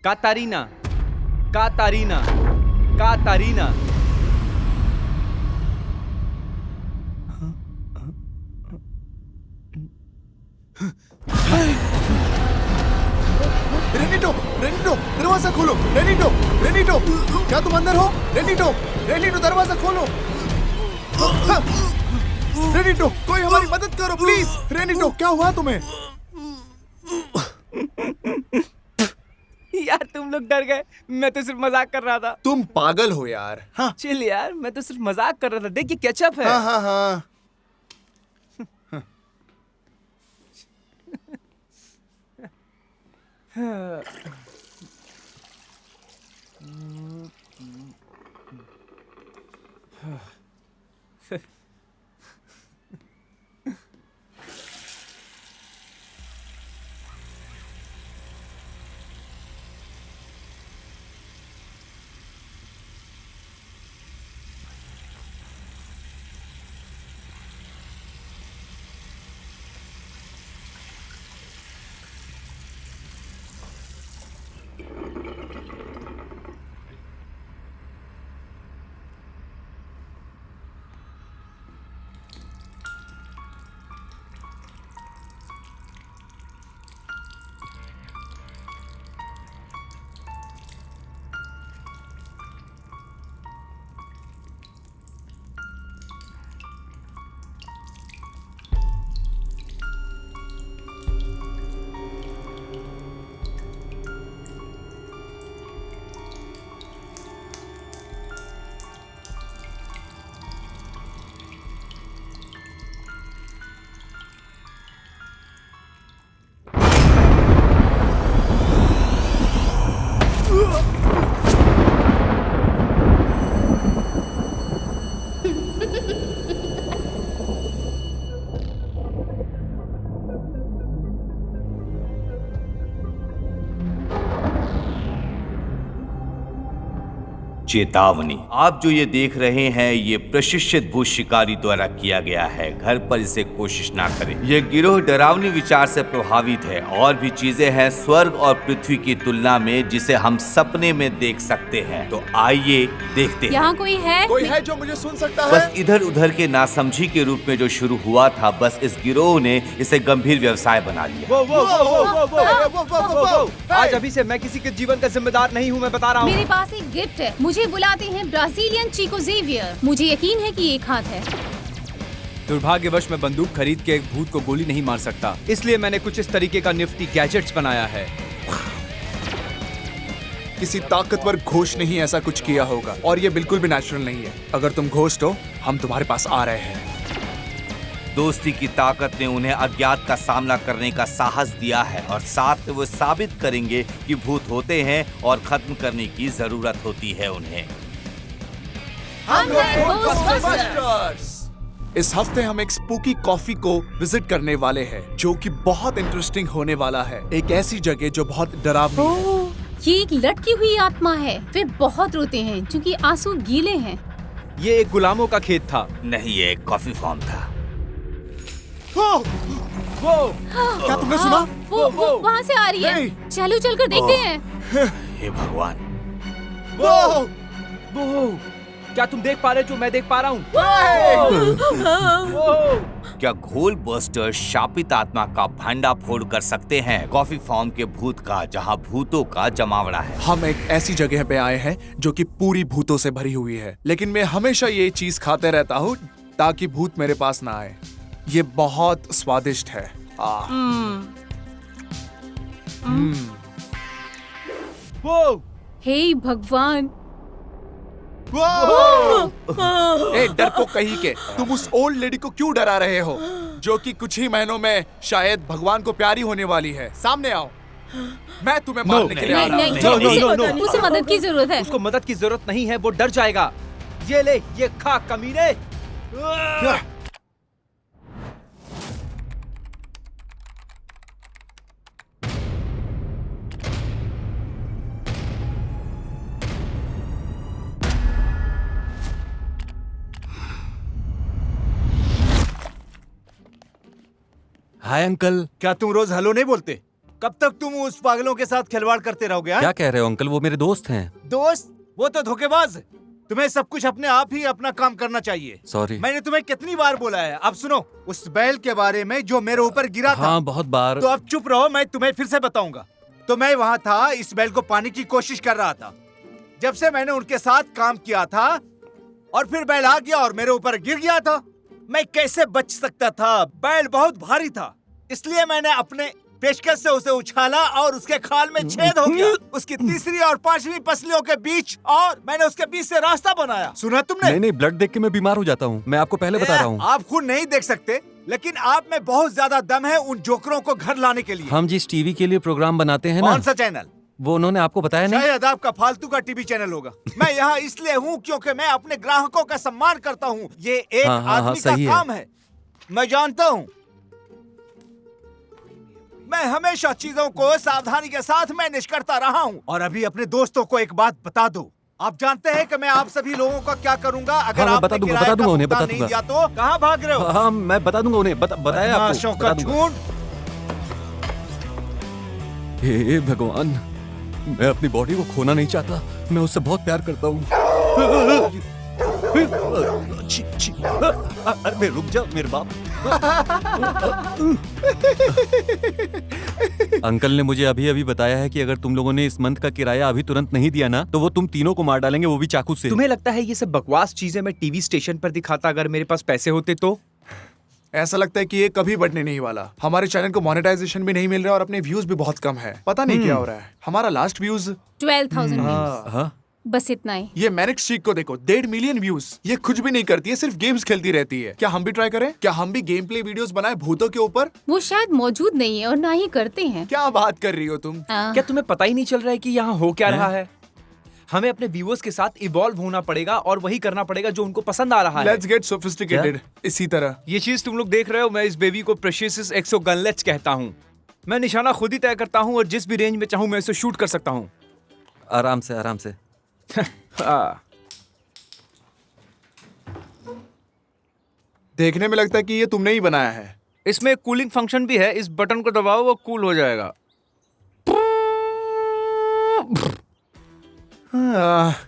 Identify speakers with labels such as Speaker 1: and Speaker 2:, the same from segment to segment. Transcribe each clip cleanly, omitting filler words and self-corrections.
Speaker 1: कातारीना, कातारीना, कातारीना।
Speaker 2: रेनिटो, रेनिटो, दरवाजा खोलो। रेनिटो, रेनिटो, क्या तुम अंदर हो? रेनिटो, रेनिटो, दरवाजा खोलो। रेनिटो, कोई हमारी मदद करो प्लीज। रेनिटो, क्या हुआ तुम्हें?
Speaker 1: यार तुम लोग डर गए, मैं तो सिर्फ मजाक कर रहा था।
Speaker 2: तुम पागल हो यार। हाँ
Speaker 1: चिल यार, मैं तो सिर्फ मजाक कर रहा था। देखिए केचप है।
Speaker 2: हाँ हाँ हाँ।
Speaker 3: चेतावनी, आप जो ये देख रहे हैं ये प्रशिक्षित भूत शिकारी द्वारा किया गया है। घर पर इसे कोशिश ना करें। ये गिरोह डरावनी विचार से प्रभावित है। और भी चीजें हैं स्वर्ग और पृथ्वी की तुलना में जिसे हम सपने में देख सकते हैं। तो आइए देखते हैं।
Speaker 4: यहाँ कोई है?
Speaker 2: कोई है जो मुझे सुन सकता है?
Speaker 3: बस इधर उधर के नासमझी के रूप में जो शुरू हुआ था, बस इस गिरोह ने इसे गंभीर व्यवसाय बना लिया।
Speaker 1: वो वो वो वो वो वो वो वो वो। आज अभी से मैं किसी के जीवन का जिम्मेदार नहीं हूँ, मैं बता रहा हूँ।
Speaker 4: मेरे पास एक गिफ्ट है। मुझे बुलाते हैं ब्राजीलियन चीको जेवियर। मुझे यकीन है कि ये एक हाथ है।
Speaker 1: दुर्भाग्यवश मैं बंदूक खरीद के एक भूत को गोली नहीं मार सकता, इसलिए मैंने कुछ इस तरीके का निफ्टी गैजेट्स बनाया है।
Speaker 2: किसी ताकतवर घोष ने ही ऐसा कुछ किया होगा और ये बिल्कुल भी नेचुरल नहीं है। अगर तुम घोस्ट हो, हम तुम्हारे पास आ रहे हैं।
Speaker 3: दोस्ती की ताकत ने उन्हें अज्ञात का सामना करने का साहस दिया है और साथ में वो साबित करेंगे कि भूत होते हैं और खत्म करने की जरूरत होती है उन्हें।
Speaker 4: हम हैं घोस्टबस्टर्स।
Speaker 2: इस हफ्ते हम एक स्पूकी कॉफी को विजिट करने वाले हैं, जो कि बहुत इंटरेस्टिंग होने वाला है। एक ऐसी जगह जो बहुत डरावनी है।
Speaker 4: ओह, ये एक लटकी हुई आत्मा है। वे बहुत रोते हैं क्योंकि आंसू गीले हैं।
Speaker 1: ये एक गुलामों का खेत था।
Speaker 3: नहीं, ये एक कॉफी फार्म था।
Speaker 1: वो
Speaker 2: क्या तुमने सुना?
Speaker 4: वो वहाँ से आ रही है।
Speaker 2: नहीं।
Speaker 4: चलो चलकर देखते हैं।
Speaker 3: हे भगवान,
Speaker 1: वो क्या तुम देख पा रहे जो मैं देख पा रहा हूँ?
Speaker 3: क्या घोल बस्टर शापित आत्मा का भंडाफोड़ कर सकते हैं? कॉफी फार्म के भूत का, जहाँ भूतों का जमावड़ा है।
Speaker 2: हम एक ऐसी जगह पे आए हैं जो कि पूरी भूतों से भरी हुई है, लेकिन मैं हमेशा ये चीज खाते रहता हूँ ताकि भूत मेरे पास ना आए। ये बहुत स्वादिष्ट है।
Speaker 1: वो
Speaker 4: हे भगवान।
Speaker 2: ए डरपोक कहीं के, तुम उस ओल्ड लेडी को क्यों डरा रहे हो, जो कि कुछ ही महीनों में शायद भगवान को प्यारी होने वाली है? सामने आओ, मैं तुम्हें मारने के लिए आ रहा
Speaker 4: नहीं,
Speaker 2: हूँ।
Speaker 4: नहीं, उसे मदद की जरूरत है।
Speaker 1: उसको मदद की जरूरत नहीं है, वो डर जाएगा। ये ले, ये खा कमीने।
Speaker 5: Hi uncle.
Speaker 2: क्या तुम रोज हेलो नहीं बोलते?
Speaker 5: कब तक तुम उस पागलों के साथ खिलवाड़ करते रहोगे? हाँ?
Speaker 6: क्या कह रहे हो अंकल? वो मेरे दोस्त हैं।
Speaker 5: दोस्त? वो तो धोखेबाज है। तुम्हें सब कुछ अपने आप ही अपना काम करना चाहिए।
Speaker 6: सॉरी।
Speaker 5: मैंने तुम्हें कितनी बार बोला है। अब सुनो, उस बैल के बारे में जो मेरे ऊपर गिरा था।
Speaker 6: हाँ, बहुत बार।
Speaker 5: तो अब चुप रहो, मैं तुम्हें फिर से बताऊंगा। तो मैं वहाँ था, इस बैल को पाने की कोशिश कर रहा था। जब से मैंने उनके साथ काम किया था और फिर बैल आ गया और मेरे ऊपर गिर गया था। मैं कैसे बच सकता था? बैल बहुत भारी था, इसलिए मैंने अपने पेशकश से उसे उछाला और उसके खाल में छेद हो गया। उसकी तीसरी और पांचवी पसलियों के बीच, और मैंने उसके बीच से रास्ता बनाया। सुना तुमने?
Speaker 6: नहीं, ब्लड देख के मैं बीमार हो जाता हूँ। मैं आपको पहले बता रहा हूँ।
Speaker 5: आप खुद नहीं देख सकते, लेकिन आप में बहुत ज्यादा दम है उन जोकरों को घर लाने के लिए।
Speaker 6: हम जिस टीवी के लिए प्रोग्राम बनाते हैं ना।
Speaker 5: कौन सा चैनल?
Speaker 6: वो उन्होंने आपको बताया नहीं?
Speaker 5: शायद आपका फालतू का टीवी चैनल होगा। मैं यहाँ इसलिए हूँ क्योंकि मैं अपने ग्राहकों का सम्मान करता हूँ। ये एक आदमी का काम है। मैं जानता हूँ। मैं हमेशा चीजों को सावधानी के साथ मैनेज करता रहा हूँ। और अभी अपने दोस्तों को एक बात बता दो। आप जानते हैं कि मैं आप सभी लोगों का क्या करूंगा अगर
Speaker 6: हाँ,
Speaker 5: आपने किराए का भुगतान नहीं दिया तो? कहाँ भाग रहे हो?
Speaker 6: हाँ, मैं बता दूंगा उन्हें। बताया आपको।
Speaker 5: का झूठ।
Speaker 6: हे भगवान, मैं अपनी बॉडी को खोना नहीं चाहता। मैं उससे बहुत प्यार करता हूँ। अरे रुक जा मेरे बाप। अंकल ने मुझे अभी अभी बताया है कि अगर तुम लोगों ने इस मंथ का किराया अभी तुरंत नहीं दिया ना, तो वो तुम तीनों को मार डालेंगे, वो भी चाकू से।
Speaker 1: तुम्हें लगता है ये सब बकवास चीजें मैं टीवी स्टेशन पर दिखाता अगर मेरे पास पैसे होते तो?
Speaker 2: ऐसा लगता है कि ये कभी बढ़ने नहीं वाला। हमारे चैनल को मोनेटाइजेशन भी नहीं मिल रहा और अपने व्यूज भी बहुत कम है। पता नहीं क्या हो रहा है। हमारा लास्ट व्यूज
Speaker 4: 12,000 व्यूज।
Speaker 6: हाँ,
Speaker 4: बस इतना ही।
Speaker 2: ये मैनिक स्ट्रीक को देखो, 1.5 मिलियन व्यूज। ये कुछ भी नहीं करती है, सिर्फ गेम्स खेलती रहती है। क्या हम भी ट्राई करें? क्या हम भी गेम प्ले वीडियोस बनाए भूतों के ऊपर?
Speaker 4: वो शायद मौजूद नहीं है और ना ही करते हैं।
Speaker 2: क्या बात कर रही हो तुम?
Speaker 1: क्या तुम्हें पता ही नहीं चल रहा है कि यहाँ हो क्या रहा है? हमें अपने व्यूअर्स के साथ इवॉल्व होना पड़ेगा और वही करना पड़ेगा जो उनको पसंद आ रहा है।
Speaker 2: Let's get sophisticated. इसी तरह
Speaker 1: ये चीज तुम लोग देख रहे हो, मैं इस बेबी को प्रेशियस एक्सो गनलेट्स कहता हूँ। मैं निशाना खुद ही तय करता हूँ और जिस भी रेंज में चाहूँ मैं इसे शूट कर सकता हूँ।
Speaker 6: आराम से, आराम से।
Speaker 2: देखने में लगता है कि ये तुमने ही बनाया है।
Speaker 1: इसमें एक कूलिंग फंक्शन भी है। इस बटन को दबाओ, वो कूल हो जाएगा।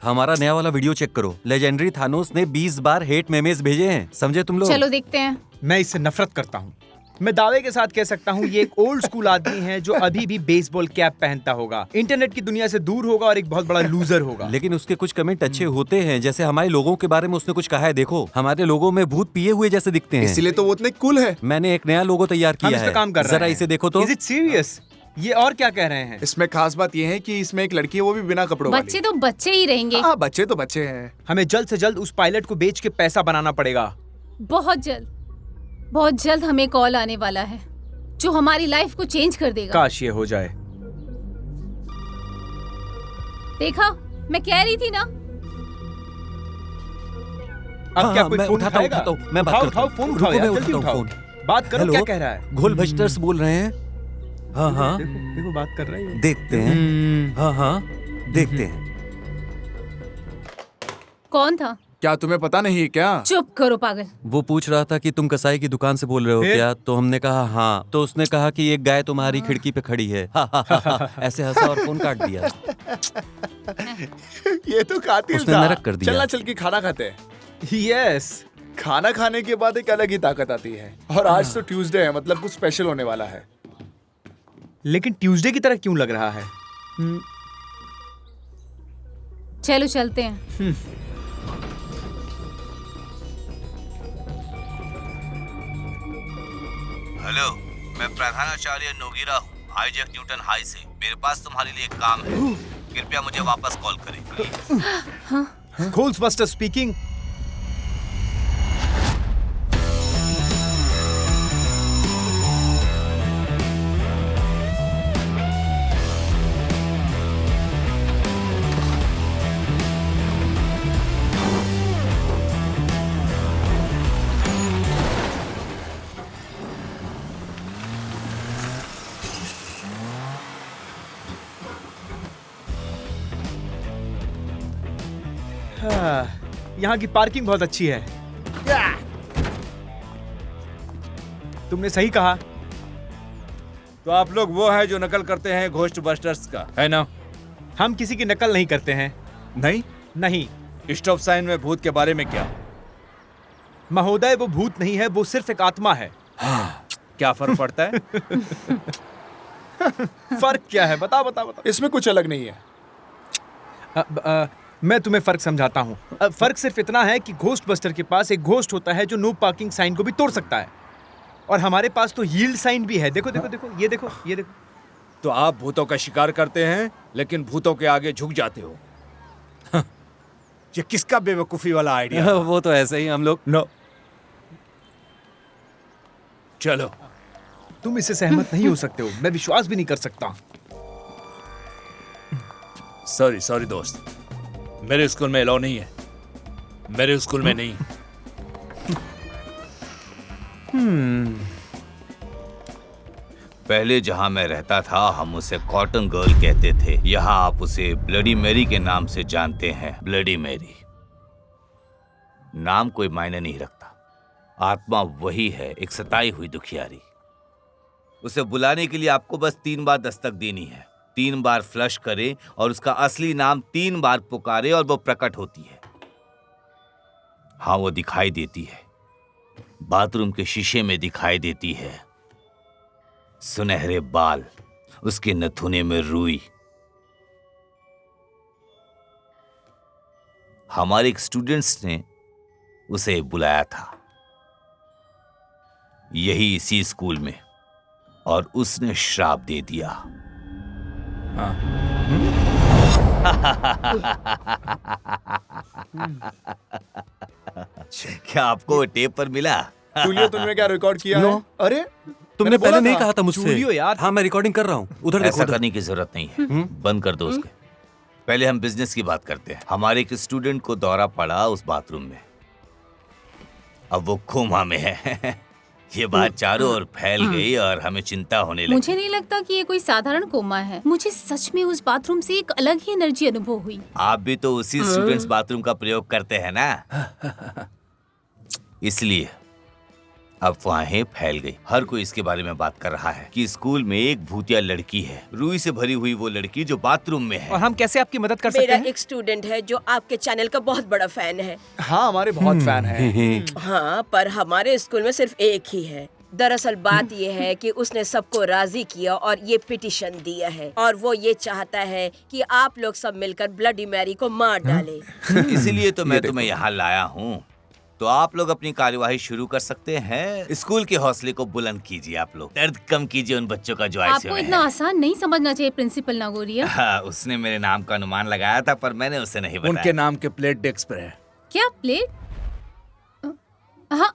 Speaker 6: हमारा नया वाला वीडियो चेक करो। लेजेंडरी थानोस ने 20 बार हेट मेमेज भेजे हैं, समझे तुम लोग?
Speaker 4: चलो देखते हैं।
Speaker 1: मैं इससे नफरत करता हूँ। मैं दावे के साथ कह सकता हूँ ये एक ओल्ड स्कूल आदमी है जो अभी भी बेसबॉल कैप पहनता होगा, इंटरनेट की दुनिया से दूर होगा और एक बहुत बड़ा लूजर होगा।
Speaker 6: लेकिन उसके कुछ कमेंट अच्छे होते हैं, जैसे हमारे लोगों के बारे में उसने कुछ कहा है। देखो, हमारे लोगों में भूत पिए हुए जैसे दिखते हैं,
Speaker 2: इसीलिए तो वो इतने कूल है।
Speaker 6: मैंने एक नया लोगो तैयार
Speaker 1: हम
Speaker 6: किया
Speaker 1: इस पे
Speaker 6: है,
Speaker 1: काम कर रहे हैं।
Speaker 6: जरा इसे देखो तो।
Speaker 1: Is it serious? ये और क्या कह रहे हैं?
Speaker 2: इसमें खास बात ये है कि इसमें एक लड़की है, वो भी बिना कपड़ों वाली।
Speaker 4: बच्चे तो बच्चे ही रहेंगे।
Speaker 2: हाँ, बच्चे तो बच्चे हैं।
Speaker 1: हमें जल्द से जल्द उस पायलट को बेच के पैसा बनाना पड़ेगा।
Speaker 4: बहुत जल्द हमें कॉल आने वाला है जो हमारी लाइफ को चेंज कर देगा।
Speaker 1: काश ये हो जाए।
Speaker 4: देखा, मैं कह रही थी ना।
Speaker 1: अब क्या
Speaker 6: हाँ,
Speaker 1: कोई
Speaker 6: मैं
Speaker 1: फोन
Speaker 6: उठाता हूँ,
Speaker 1: उठाएगा?
Speaker 6: मैं बात करता
Speaker 1: उठाओ
Speaker 6: हूँ।
Speaker 1: फोन
Speaker 6: रुको,
Speaker 1: उठाओ
Speaker 6: मैं
Speaker 1: यार, जल्दी
Speaker 6: उठाता हूँ
Speaker 1: उठाओ।
Speaker 6: फोन।
Speaker 1: बात करो,
Speaker 6: हेलो?
Speaker 1: क्या कह रहा है?
Speaker 6: घोलभस्टर्स बोल रहे हैं। हाँ हाँ,
Speaker 1: देखो बात कर रहा है।
Speaker 6: देखते हैं। हाँ हाँ, देखते हैं।
Speaker 4: कौन था?
Speaker 2: क्या तुम्हें पता नहीं है क्या?
Speaker 4: चुप करो पागल।
Speaker 6: वो पूछ रहा था कि तुम कसाई की दुकान से बोल रहे हो
Speaker 1: फिर?
Speaker 6: क्या? तो हमने कहा हाँ। तो उसने कहा कि एक गाय तुम्हारी खिड़की पे खड़ी है। ऐसे हंसा और फोन काट दिया।
Speaker 2: ये तो कातिल
Speaker 6: उसने
Speaker 2: था।
Speaker 6: नरक कर दिया।
Speaker 2: चलना, चल के खाना खाते हैं।
Speaker 1: यस।
Speaker 2: खाना खाने के बाद एक अलग ही ताकत आती है। और आज तो ट्यूसडे है, मतलब कुछ स्पेशल होने वाला है।
Speaker 1: लेकिन ट्यूसडे की तरह क्यों लग रहा है?
Speaker 4: चलो चलते हैं।
Speaker 3: हेलो, मैं प्रधानाचार्य नोगिरा हूँ, आइजैक न्यूटन हाई से। मेरे पास तुम्हारे लिए एक काम है, कृपया मुझे वापस कॉल करें प्लीज।
Speaker 1: घोलबस्टर स्पीकिंग। यहाँ की पार्किंग बहुत अच्छी है। तुमने सही कहा।
Speaker 5: तो आप लोग वो है जो नकल करते हैं घोस्ट बस्टर्स का, है ना?
Speaker 1: हम किसी की नकल नहीं करते हैं।
Speaker 5: नहीं?
Speaker 1: नहीं
Speaker 5: स्टॉप साइन में भूत के बारे में क्या?
Speaker 1: महोदय, वो भूत नहीं है, वो सिर्फ एक आत्मा है।
Speaker 5: क्या फर्क पड़ता है?
Speaker 1: फर्क क्या है? बताओ बताओ बताओ।
Speaker 2: इसमें कुछ अलग नहीं है।
Speaker 1: मैं तुम्हें फर्क समझाता हूँ। फर्क सिर्फ इतना है कि घोस्ट बस्टर के पास एक घोस्ट होता है जो नो पार्किंग साइन को भी तोड़ सकता है, और हमारे पास तो यील्ड साइन भी है। देखो देखो देखो, ये देखो ये देखो।
Speaker 5: तो आप भूतों का शिकार करते हैं लेकिन भूतों के आगे झुक जाते हो। ये किसका बेवकूफी वाला आइडिया?
Speaker 6: वो तो ऐसे ही हम लोग।
Speaker 5: नो, चलो।
Speaker 1: तुम इससे सहमत नहीं हो सकते हो, मैं विश्वास भी नहीं कर सकता।
Speaker 5: सॉरी सॉरी दोस्त, मेरे स्कूल में अलाउ नहीं है। मेरे स्कूल में नहीं।
Speaker 3: पहले जहां मैं रहता था हम उसे कॉटन गर्ल कहते थे। यहाँ आप उसे ब्लडी मैरी के नाम से जानते हैं। ब्लडी मैरी नाम कोई मायने नहीं रखता। आत्मा वही है, एक सताई हुई दुखियारी। उसे बुलाने के लिए आपको बस 3 बार दस्तक देनी है। 3 बार फ्लश करे और उसका असली नाम 3 बार पुकारे और वो प्रकट होती है। हाँ, वो दिखाई देती है, बाथरूम के शीशे में दिखाई देती है। सुनहरे बाल, उसके नथुने में रुई। हमारे एक स्टूडेंट्स ने उसे बुलाया था, यही इसी स्कूल में, और उसने श्राप दे दिया। क्या आपको टेप पर मिला?
Speaker 2: टूलियो, तुमने क्या रिकॉर्ड किया है? अरे
Speaker 6: तुमने
Speaker 2: बोला
Speaker 6: पहले नहीं
Speaker 2: था।
Speaker 6: कहा था मुझसे।
Speaker 1: चूलियो यार।
Speaker 6: हाँ, मैं रिकॉर्डिंग कर रहा हूँ। उधर देखो
Speaker 3: ऐसा
Speaker 6: उधर।
Speaker 3: करने की जरूरत नहीं है। बंद कर दो उसके। पहले हम बिजनेस की बात करते हैं। हमारे एक स्टूडेंट को दौरा पड़ा उस बाथरूम में। अब वो कोमा में है। ये बात चारों ओर फैल गई और हमें चिंता होने लगी।
Speaker 4: मुझे नहीं लगता कि ये कोई साधारण कोमा है। मुझे सच में उस बाथरूम से एक अलग ही एनर्जी अनुभव हुई।
Speaker 3: आप भी तो उसी स्टूडेंट्स बाथरूम का प्रयोग करते हैं ना, इसलिए अफवाहें फैल गई। हर कोई इसके बारे में बात कर रहा है कि स्कूल में एक भूतिया लड़की है, रुई से भरी हुई वो लड़की जो बाथरूम में है।
Speaker 1: और हम कैसे आपकी मदद कर सकते
Speaker 7: मेरा
Speaker 1: हैं?
Speaker 7: एक स्टूडेंट है जो आपके चैनल का बहुत बड़ा फैन है।
Speaker 2: हाँ, हमारे बहुत फैन हैं।
Speaker 7: हाँ, पर हमारे स्कूल में सिर्फ एक ही है। दरअसल बात ये है कि उसने सबको राजी किया और ये पिटीशन दिया है, और वो ये चाहता है कि आप लोग सब मिलकर ब्लडी मैरी को मार डालें।
Speaker 3: इसीलिए तो मैं तुम्हें यहाँ लाया हूँ। तो आप लोग अपनी कार्यवाही शुरू कर सकते हैं। स्कूल के हौसले को बुलंद कीजिए, आप लोग दर्द कम कीजिए उन बच्चों का जो ऐसे
Speaker 4: आपको
Speaker 3: में
Speaker 4: इतना
Speaker 3: है।
Speaker 4: आसान नहीं समझना चाहिए प्रिंसिपल नागोरिया।
Speaker 3: हाँ, उसने मेरे नाम का अनुमान लगाया था, पर मैंने उसे नहीं बताया।
Speaker 5: उनके नाम के प्लेट डेस्क पर है।
Speaker 4: क्या प्लेट? हाँ,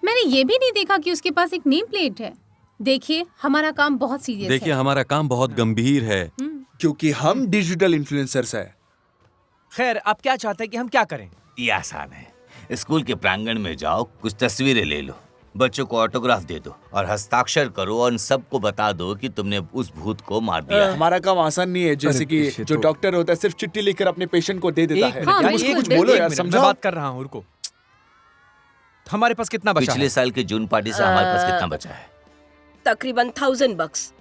Speaker 4: मैंने ये भी नहीं देखा कि उसके पास एक नेम प्लेट है। देखिए, हमारा काम बहुत सीरियस है।
Speaker 6: देखिए, हमारा काम बहुत गंभीर है।
Speaker 2: क्योंकि हम डिजिटल इन्फ्लुएंसर्स हैं।
Speaker 1: खैर, आप क्या चाहते हैं कि हम क्या करें?
Speaker 3: ये आसान है। स्कूल के प्रांगण में जाओ, कुछ तस्वीरें ले लो, बच्चों को ऑटोग्राफ दे दो और हस्ताक्षर करो और उन सबको बता दो कि तुमने उस भूत को मार दिया है।
Speaker 2: हमारा काम आसान नहीं है, जैसे कि जो डॉक्टर होता है सिर्फ चिट्ठी लिखकर अपने पेशेंट को दे देता
Speaker 1: एक
Speaker 2: है।
Speaker 1: मिनट
Speaker 4: हाँ,
Speaker 1: यार,
Speaker 4: बिल्कुल,
Speaker 1: कुछ
Speaker 4: बिल्कुल।
Speaker 1: बोलो
Speaker 2: एक
Speaker 1: यार,
Speaker 2: मिनट,
Speaker 1: मैं
Speaker 2: समझाओ।
Speaker 1: बात कर रहा हूँ। रुको, हमारे पास कितना बचा
Speaker 3: पिछले
Speaker 1: है?
Speaker 3: साल के जून पार्टी से हमारे पास कितना बचा है?
Speaker 7: तकरीबन $1000।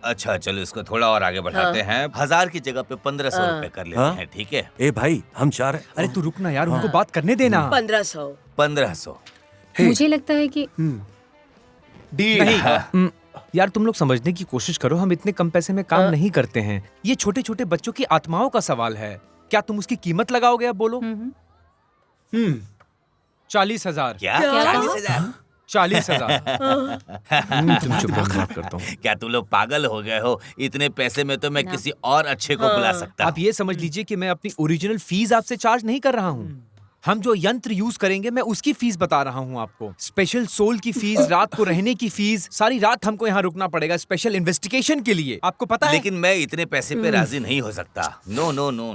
Speaker 3: अच्छा, चलो इसको थोड़ा और आगे बढ़ाते हैं। 1000 की जगह पे 1500 रुपए कर लेते
Speaker 6: हाँ?
Speaker 3: हैं, ठीक है?
Speaker 6: ए भाई, हम 4
Speaker 1: अरे तू रुक ना यार, उनको बात करने देना।
Speaker 7: 1500।
Speaker 3: 1500।
Speaker 4: मुझे लगता है कि
Speaker 2: डील।
Speaker 1: नहीं, यार तुम लोग समझने की कोशिश करो, हम इतने कम पैसे में काम नहीं करते हैं। ये छोटे छोटे बच्चों की आत्माओं का सवाल है। क्या तुम उसकी कीमत लगाओगे? अब बोलो। 40,000।
Speaker 3: क्या?
Speaker 4: क्या?
Speaker 3: 40,000?
Speaker 1: 40,000। तुम चुप रहो, मैं बात करता हूँ।
Speaker 3: क्या तुम लोग पागल हो गए हो? इतने पैसे में तो मैं किसी और अच्छे को बुला सकता हूँ।
Speaker 1: आप ये समझ लीजिए कि मैं अपनी ओरिजिनल फीस आपसे चार्ज नहीं कर रहा हूँ। हम जो यंत्र यूज करेंगे मैं उसकी फीस बता रहा हूँ आपको। स्पेशल सोल की फीस, रात को रहने की फीस, सारी रात हमको यहाँ रुकना पड़ेगा स्पेशल इन्वेस्टिगेशन के लिए। आपको पता है?
Speaker 3: लेकिन मैं इतने पैसे पे राजी नहीं हो सकता। No no no.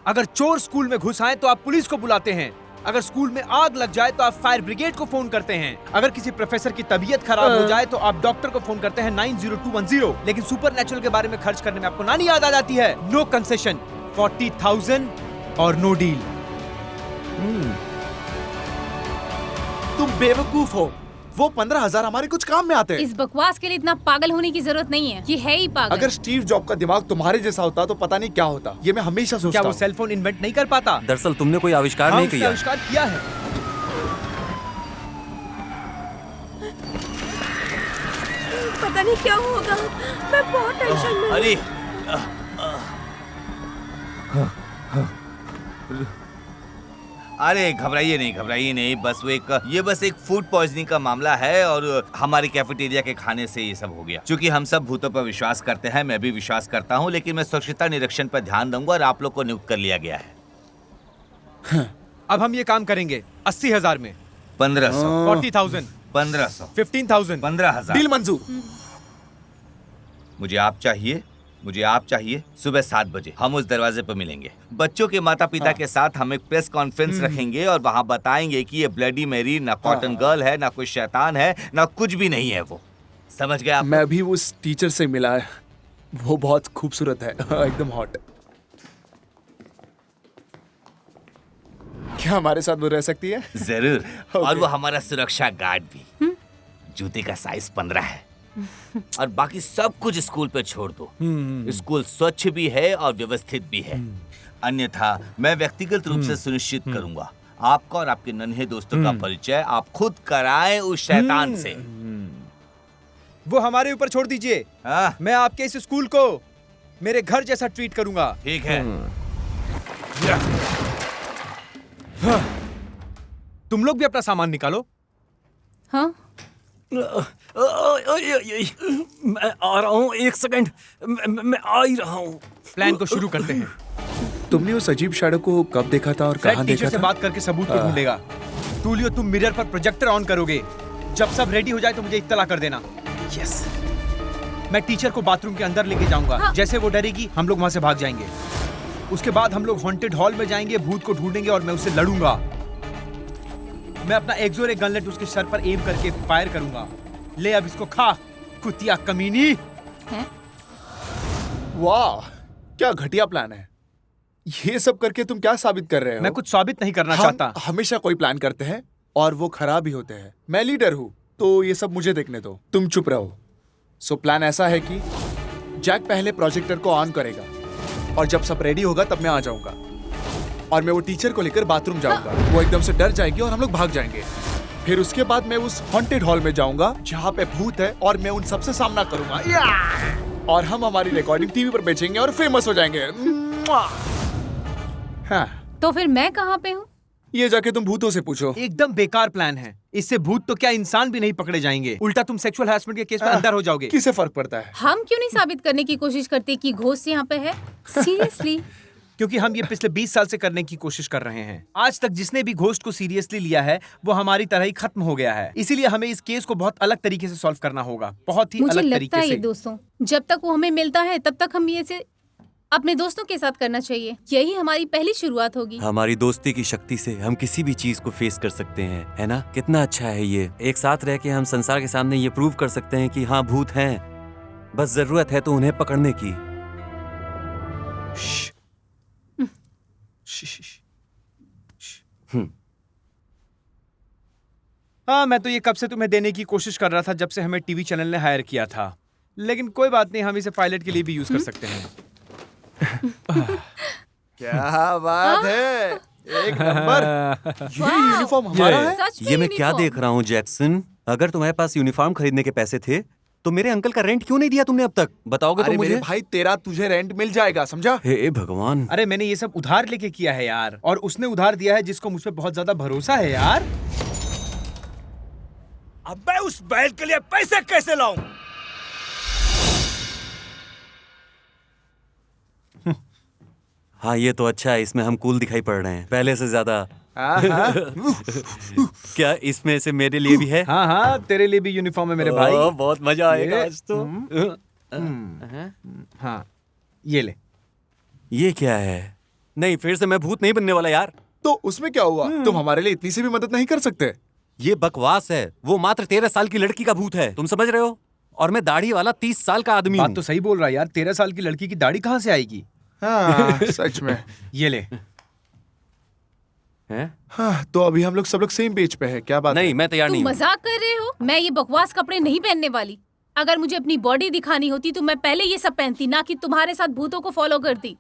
Speaker 1: अगर चोर स्कूल में घुस आए तो आप पुलिस को बुलाते हैं। अगर स्कूल में आग लग जाए तो आप फायर ब्रिगेड को फोन करते हैं। अगर किसी प्रोफेसर की तबीयत खराब हो जाए तो आप डॉक्टर को फोन करते हैं 90210। लेकिन सुपर नेचुरल के बारे में खर्च करने में आपको नानी याद आ जाती है। नो कंसेशन, 40,000 और नो डील।
Speaker 2: तुम बेवकूफ हो। वो 15,000 हमारे कुछ काम में आते हैं।
Speaker 4: इस बकवास के लिए इतना पागल होने की जरूरत नहीं है। ये है ही पागल।
Speaker 2: अगर स्टीव जॉब का दिमाग तुम्हारे जैसा होता तो पता नहीं क्या होता। ये मैं हमेशा
Speaker 1: क्या
Speaker 2: सोचता
Speaker 1: वो
Speaker 2: हूँ।
Speaker 1: सेल फोन इन्वेंट नहीं कर पाता?
Speaker 6: दरअसल तुमने कोई आविष्कार
Speaker 1: हाँ,
Speaker 6: नहीं
Speaker 1: उसने
Speaker 6: किया।
Speaker 1: आविष्कार किया है।
Speaker 7: पता नहीं क्या होगा, मैं बहुत टेंशन में हूँ।
Speaker 3: अरे अरे घबराइए नहीं, ये बस एक फूड पॉइजनिंग का मामला है और हमारी कैफेटेरिया के खाने से ये सब हो गया। क्योंकि हम सब भूतों पर विश्वास करते हैं, मैं भी विश्वास करता हूँ, लेकिन मैं स्वच्छता निरीक्षण पर ध्यान दूंगा और आप लोग को नियुक्त कर लिया गया है।
Speaker 1: अब हम ये काम करेंगे 80,000 में।
Speaker 3: 1500,
Speaker 1: 40,000,
Speaker 3: 1500,
Speaker 1: 15,000,
Speaker 3: 15,000।
Speaker 2: डील मंजूर।
Speaker 3: मुझे आप चाहिए सुबह 7 बजे। हम उस दरवाजे पर मिलेंगे। बच्चों के माता पिता के साथ हम एक प्रेस कॉन्फ्रेंस रखेंगे और वहाँ बताएंगे कि ये ब्लडी मैरी ना कॉटन गर्ल है, ना कोई शैतान है, ना कुछ भी नहीं है। वो समझ गया आप?
Speaker 2: मैं भी उस टीचर से मिला है, वो बहुत खूबसूरत है, एकदम हॉट। क्या हमारे साथ वो रह सकती है?
Speaker 3: जरूर। और वो हमारा सुरक्षा गार्ड भी। जूते का साइज 15 है और बाकी सब कुछ स्कूल पे छोड़ दो। स्कूल स्वच्छ भी है और व्यवस्थित भी है। अन्यथा मैं व्यक्तिगत रूप से सुनिश्चित करूंगा आपका और आपके नन्हे दोस्तों का परिचय आप खुद कराएं उस शैतान से।
Speaker 1: वो हमारे ऊपर छोड़ दीजिए।
Speaker 3: हाँ?
Speaker 1: मैं आपके इस स्कूल को मेरे घर जैसा ट्रीट करूंगा।
Speaker 3: ठीक है।
Speaker 1: तुम लोग भी अपना सामान निकालो।
Speaker 4: हाँ,
Speaker 6: मैं आ रहा हूँ, 1 सेकंड, मैं आ ही रहा हूँ।
Speaker 1: प्लान को शुरू करते हैं।
Speaker 2: तुमने उस अजीब शैडो को कब देखा था और
Speaker 1: फ्रेड
Speaker 2: कहाँ
Speaker 1: टीचर
Speaker 2: देखा
Speaker 1: से
Speaker 2: था?
Speaker 1: बात करके सबूत को ढूंढेगा। टूलियो, तुम मिरर पर प्रोजेक्टर ऑन करोगे। जब सब रेडी हो जाए तो मुझे इत्तला कर देना। यस। मैं टीचर को बाथरूम के अंदर लेके जाऊंगा।
Speaker 4: हाँ।
Speaker 1: जैसे वो डरेगी हम लोग वहां से भाग जाएंगे। उसके बाद हम लोग हॉन्टेड हॉल में जाएंगे, भूत को ढूंढेंगे और मैं उससे लड़ूंगा। मैं अपना एक्सोरे गनलेट उसके सर पर एम करके फायर करूंगा। ले अब इसको खा, कुतिया कमीनी।
Speaker 4: है?
Speaker 2: वाह, क्या घटिया प्लान है। ये सब करके तुम क्या साबित कर रहे हो?
Speaker 1: मैं कुछ साबित नहीं करना
Speaker 2: हम
Speaker 1: चाहता।
Speaker 2: हमेशा कोई प्लान करते हैं और वो खराब ही होते हैं। मैं लीडर हूँ तो ये सब मुझे देखने दो, तुम चुप रहो। सो प्लान ऐसा है कि जैक पहले प्रोजेक्टर को ऑन करेगा और जब सब रेडी होगा तब मैं आ जाऊंगा और मैं वो टीचर को लेकर बाथरूम जाऊंगा। वो एकदम से डर जाएगी और हम लोग भाग जाएंगे। फिर उसके बाद मैं उस हॉन्टेड हॉल में जाऊंगा जहाँ पे भूत है और मैं उन सबसे सामना करूंगा। और हम हमारी रिकॉर्डिंग टीवी पर बेचेंगे और फेमस हो जाएंगे। हाँ,
Speaker 4: तो फिर मैं कहाँ पे हूँ?
Speaker 2: ये जाके तुम भूतों से पूछो।
Speaker 1: एकदम बेकार प्लान है। इससे भूत तो क्या इंसान भी नहीं पकड़े जाएंगे, उल्टा तुम सेक्सुअल हैरेसमेंट के केस में अंदर हो जाओगे।
Speaker 2: किसे फर्क पड़ता है?
Speaker 4: हम क्यों नहीं साबित करने की कोशिश करते कि घोस्ट यहाँ पे है? सीरियसली?
Speaker 1: क्योंकि हम ये पिछले 20 साल से करने की कोशिश कर रहे हैं। आज तक जिसने भी घोस्ट को सीरियसली लिया है वो हमारी तरह ही खत्म हो गया है। इसीलिए हमें इस केस को बहुत अलग तरीके से सॉल्व करना होगा, बहुत ही
Speaker 4: मुझे
Speaker 1: अलग
Speaker 4: लगता
Speaker 1: तरीके
Speaker 4: है ये
Speaker 1: से।
Speaker 4: दोस्तों, जब तक वो हमें मिलता है तब तक हम ये से अपने दोस्तों के साथ करना चाहिए। यही हमारी पहली शुरुआत होगी।
Speaker 6: हमारी दोस्ती की शक्ति से हम किसी भी चीज को फेस कर सकते हैं, है ना? कितना अच्छा है ये। एक साथ रह के हम संसार के सामने ये प्रूव कर सकते हैं कि हाँ, भूत हैं, बस जरूरत है तो उन्हें पकड़ने की।
Speaker 1: हाँ, मैं तो ये कब से तुम्हें देने की कोशिश कर रहा था, जब से हमें टीवी चैनल ने हायर किया था। लेकिन कोई बात नहीं, हम इसे पायलट के लिए भी यूज कर सकते हैं।
Speaker 2: क्या बात है, एक नंबर। ये यूनिफॉर्म हमारा है।
Speaker 4: सच में
Speaker 6: ये मैं क्या
Speaker 4: यूनिफॉर्म।
Speaker 6: देख रहा हूँ जैक्सन? अगर तुम्हारे पास यूनिफॉर्म खरीदने के पैसे थे तो मेरे अंकल का रेंट क्यों नहीं दिया तुमने अब तक? बताओगे तो
Speaker 2: अरे मेरे
Speaker 6: मुझे?
Speaker 2: भाई, तेरा तुझे रेंट मिल जाएगा, समझा?
Speaker 6: हे भगवान।
Speaker 1: अरे मैंने ये सब उधार लेके किया है यार, और उसने उधार दिया है जिसको मुझ पे बहुत ज्यादा भरोसा है यार।
Speaker 5: अब मैं उस बैल के लिए पैसे कैसे लाऊं?
Speaker 6: हाँ, ये तो अच्छा है, इसमें हम कूल दिखाई पड़ रहे हैं पहले से ज्यादा। क्या इसमें से मेरे लिए भी है?
Speaker 1: हाँ हाँ, तेरे लिए भी यूनिफॉर्म है मेरे भाई।
Speaker 6: बहुत मजा आएगा
Speaker 1: ये-
Speaker 6: आज तो।
Speaker 1: हाँ, ये ले।
Speaker 6: ये क्या है? नहीं, फिर से मैं भूत नहीं बनने वाला यार।
Speaker 2: तो उसमें क्या हुआ? तुम हमारे लिए इतनी सी भी मदद नहीं कर सकते?
Speaker 6: ये बकवास है। वो मात्र 13 साल की लड़की का भूत है, तुम समझ रहे हो? और मैं दाढ़ी वाला 30 साल का आदमी
Speaker 1: बात
Speaker 6: हूँ।
Speaker 1: तो सही बोल रहा है यार, 13 साल की लड़की की दाढ़ी कहाँ से आएगी?
Speaker 2: हाँ, सच में।
Speaker 1: ये ले।
Speaker 6: हैं?
Speaker 2: हाँ, तो अभी हम लोग सब लोग सेम पेज पे है, क्या बात
Speaker 6: नहीं,
Speaker 2: है?
Speaker 6: मैं तैयार
Speaker 4: तुम
Speaker 6: नहीं हूँ।
Speaker 4: मजाक कर रहे हो? मैं ये बकवास कपड़े नहीं पहनने वाली। अगर मुझे अपनी बॉडी दिखानी होती तो मैं पहले ये सब पहनती, ना कि तुम्हारे साथ भूतों को फॉलो करती।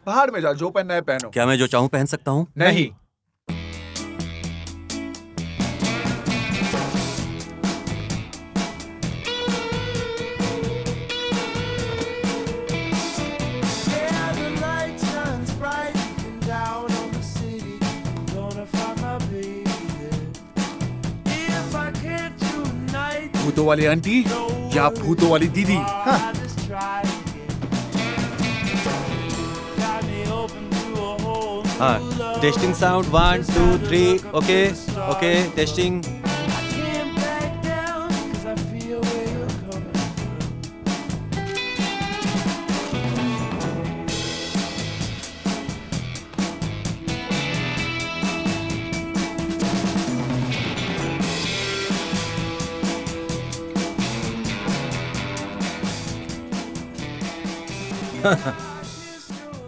Speaker 2: बाहर में जा, जो पहनना है पहनो।
Speaker 6: क्या मैं जो चाहूँ पहन सकता हूँ?
Speaker 2: नहीं।
Speaker 8: Yeah, the light shines bright and down on the city. Gonna find my baby. If I can't tonight,
Speaker 2: भूतों वाली आंटी या भूतों वाली दीदी? हाँ।
Speaker 8: I just try again. Got me open to a whole new
Speaker 6: हाँ,
Speaker 8: love.
Speaker 6: Testing sound 1 2 3 okay okay testing.
Speaker 8: I can't back down 'cause I feel where you're coming from.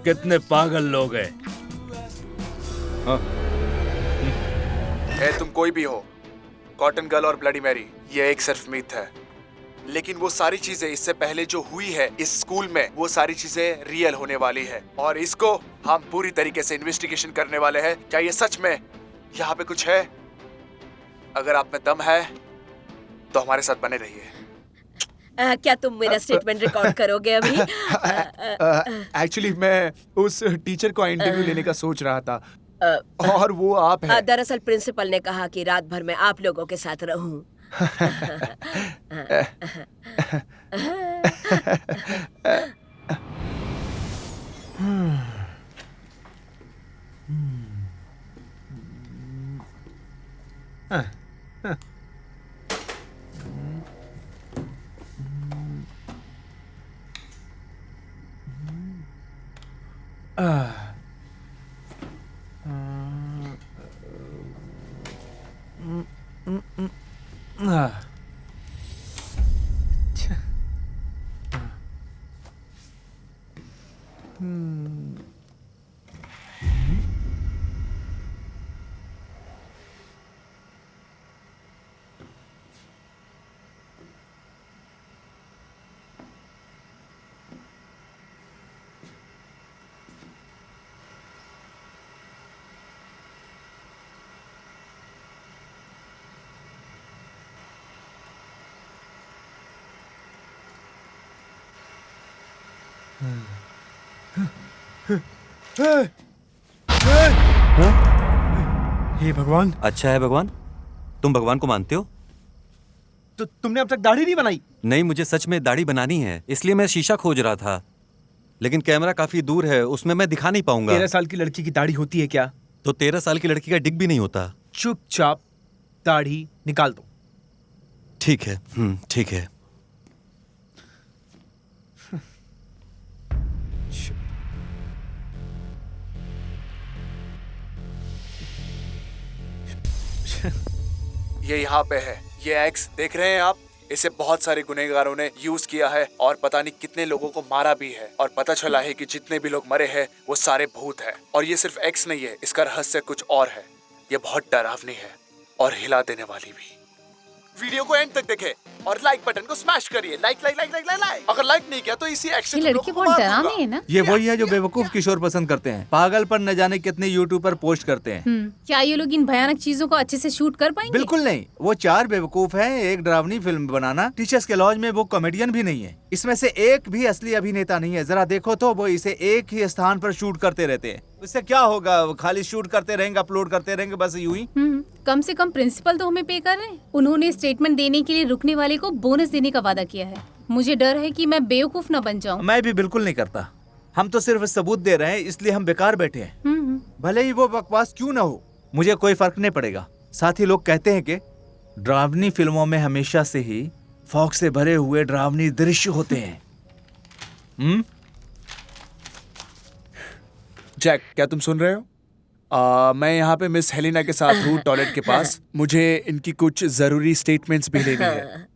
Speaker 5: कितने पागल लोग हैं।
Speaker 2: तुम कोई भी हो, कॉटन गर्ल और ब्लडी मैरी, ये एक सिर्फ मिथ है। लेकिन वो सारी चीजें इससे पहले जो हुई है इस स्कूल में, वो सारी चीजें रियल होने वाली है और इसको हम पूरी तरीके से इन्वेस्टिगेशन करने वाले हैं। क्या ये सच में यहाँ पे कुछ है? अगर आप में दम है तो हमारे साथ बने रहिए।
Speaker 7: क्या तुम मेरा स्टेटमेंट रिकॉर्ड करोगे अभी?
Speaker 2: एक्चुअली मैं उस टीचर को इंटरव्यू लेने का सोच रहा था और वो आप हैं।
Speaker 7: दरअसल प्रिंसिपल ने कहा कि रात भर मैं आप लोगों के साथ रहूं।
Speaker 1: हे भगवान,
Speaker 6: अच्छा है भगवान, तुम भगवान को मानते हो?
Speaker 1: तो तुमने अब तक दाढ़ी नहीं बनाई?
Speaker 6: नहीं, मुझे सच में दाढ़ी बनानी है, इसलिए मैं शीशा खोज रहा था, लेकिन कैमरा काफी दूर है, उसमें मैं दिखा नहीं पाऊंगा।
Speaker 1: 13 साल की लड़की की दाढ़ी होती है क्या?
Speaker 6: तो 13 साल की लड़की का डिग भी नहीं होता।
Speaker 1: चुपचाप दाढ़ी निकाल दो।
Speaker 6: ठीक है, ठीक है।
Speaker 2: ये यहाँ पे है, ये एक्स देख रहे हैं आप? इसे बहुत सारे गुनहगारों ने यूज किया है और पता नहीं कितने लोगों को मारा भी है और पता चला है कि जितने भी लोग मरे हैं वो सारे भूत हैं। और ये सिर्फ एक्स नहीं है, इसका रहस्य कुछ और है। ये बहुत डरावनी है और हिला देने वाली भी। वीडियो को एंड तक देखें और लाइक बटन को स्मैश करिए। Like like like like like. अगर लाइक नहीं किया तो इसी एक्शन
Speaker 4: ये लड़की बहुत डरावनी है ना?
Speaker 5: ये वही है जो बेवकूफ किशोर पसंद करते हैं। पागल पर न जाने कितने यूट्यूब पर पोस्ट करते हैं।
Speaker 4: क्या ये लोग इन भयानक चीजों को अच्छे से शूट कर पाएंगे?
Speaker 5: बिल्कुल नहीं, वो 4 बेवकूफ हैं एक डरावनी फिल्म बनाना। टीचर्स के लॉज में वो कॉमेडियन भी नहीं है, इसमें से एक भी असली अभिनेता नहीं है। जरा देखो तो वो इसे एक ही स्थान पर शूट करते रहते हैं। इससे क्या होगा? वो खाली शूट करते रहेंगे, अपलोड करते रहेंगे, बस यूं ही।
Speaker 4: कम से कम प्रिंसिपल तो हमें पे कर रहे हैं। उन्होंने स्टेटमेंट देने के लिए रुकने वाले को बोनस देने का वादा किया है। मुझे डर है कि मैं बेवकूफ न बन जाऊं।
Speaker 5: मैं भी बिल्कुल नहीं करता। हम तो सिर्फ सबूत दे रहे हैं, इसलिए हम बेकार बैठे हैं। भले ही वो बकवास क्यों ना हो, मुझे कोई फर्क नहीं पड़ेगा। साथ ही लोग कहते हैं कि डरावनी फिल्मों में हमेशा से ही फॉग से भरे हुए डरावनी दृश्य होते हैं।
Speaker 2: जैक, क्या तुम सुन रहे हो? मैं यहाँ पे मिस हेलिना के साथ हूँ टॉयलेट के पास। मुझे इनकी कुछ जरूरी स्टेटमेंट्स भी लेनी है।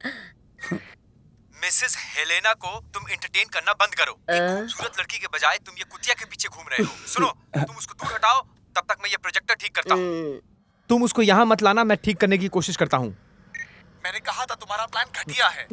Speaker 1: मिसेस हेलेना को तुम एंटरटेन करना बंद करो। एक खूबसूरत लड़की के बजाय तुम ये कुतिया के पीछे घूम रहे हो। सुनो, तुम उसको दूर हटाओ, तब तक मैं ये प्रोजेक्टर ठीक करता हूँ। तुम उसको यहाँ मत लाना, मैं ठीक करने की कोशिश करता हूँ।
Speaker 2: मैंने कहा था तुम्हारा प्लान घटिया है।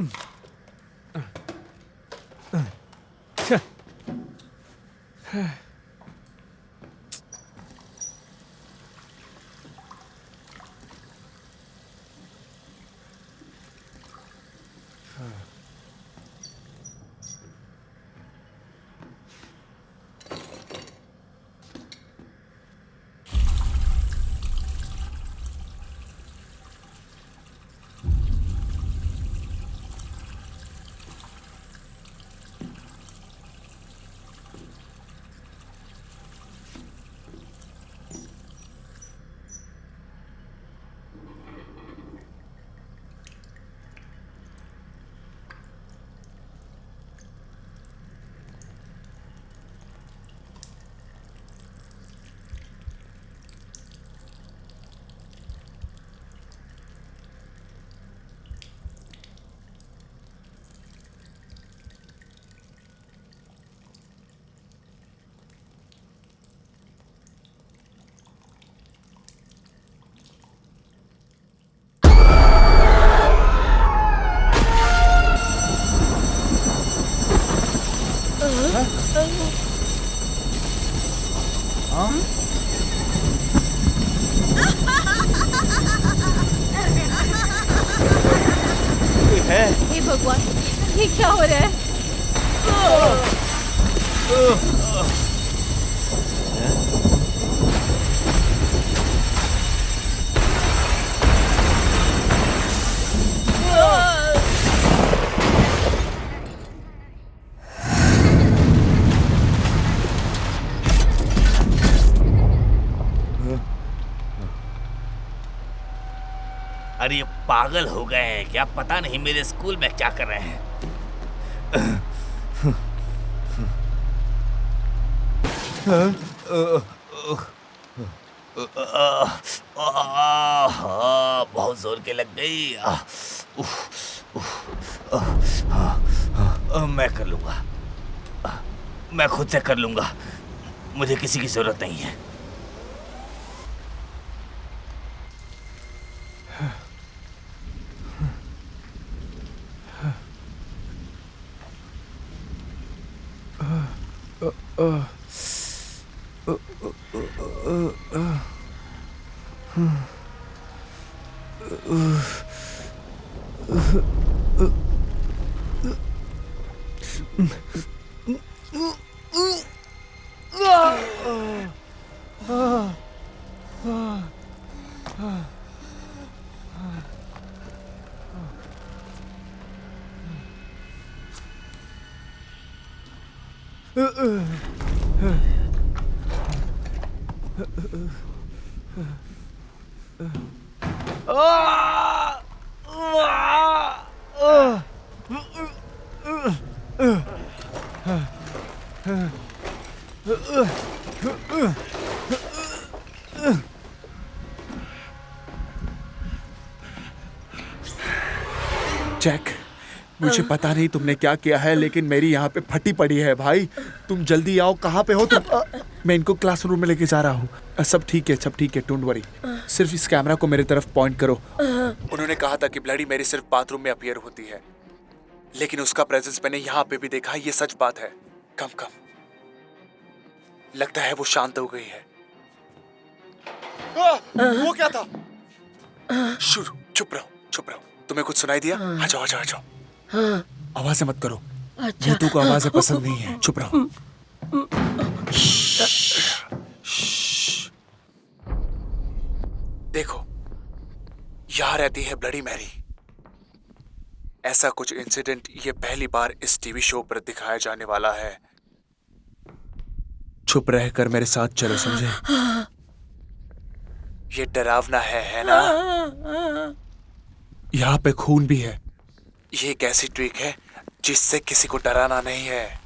Speaker 4: हे भगवान, ये क्या हो रहा है?
Speaker 9: अरे ये पागल हो गए हैं क्या? पता नहीं मेरे स्कूल में क्या कर रहे हैं। बहुत जोर के लग गई। मैं कर लूंगा, मैं खुद से कर लूंगा, मुझे किसी की जरूरत नहीं है।
Speaker 2: जैक, मुझे पता नहीं तुमने क्या किया है, लेकिन मेरी यहाँ पे फटी पड़ी है भाई। तुम जल्दी आओ। कहाँ पे हो तुम? मैं इनको क्लासरूम में लेके जा रहा हूँ। सब ठीक है, सब ठीक है, डोंट वरी। सिर्फ इस कैमरा को मेरी तरफ पॉइंट करो। उन्होंने कहा था कि ब्लडी मेरी सिर्फ बाथरूम में अपीयर होती है, लेकिन उसका प्रेजेंस मैंने यहाँ पे भी देखा। ये सच बात है। कम कम लगता है वो शांत हो गई है। वो क्या था? शुरू, चुप रहो, चुप रहो। तुम्हें कुछ सुनाई दिया? आ जाओ, आ जाओ, आ जाओ। आवाजें मत करो। भूतों को आवाजें पसंद नहीं है। चुप रहो। देखो, यहाँ रहती है ब्लडी मैरी। ऐसा कुछ इंसिडेंट ये पहली बार इस टीवी शो पर दिखाया जाने वाला है। चुप रहकर मेरे साथ चलो, समझे? ये डरावना है ना? यहाँ पे खून भी है। ये एक ऐसी ट्रिक है जिससे किसी को डराना नहीं है।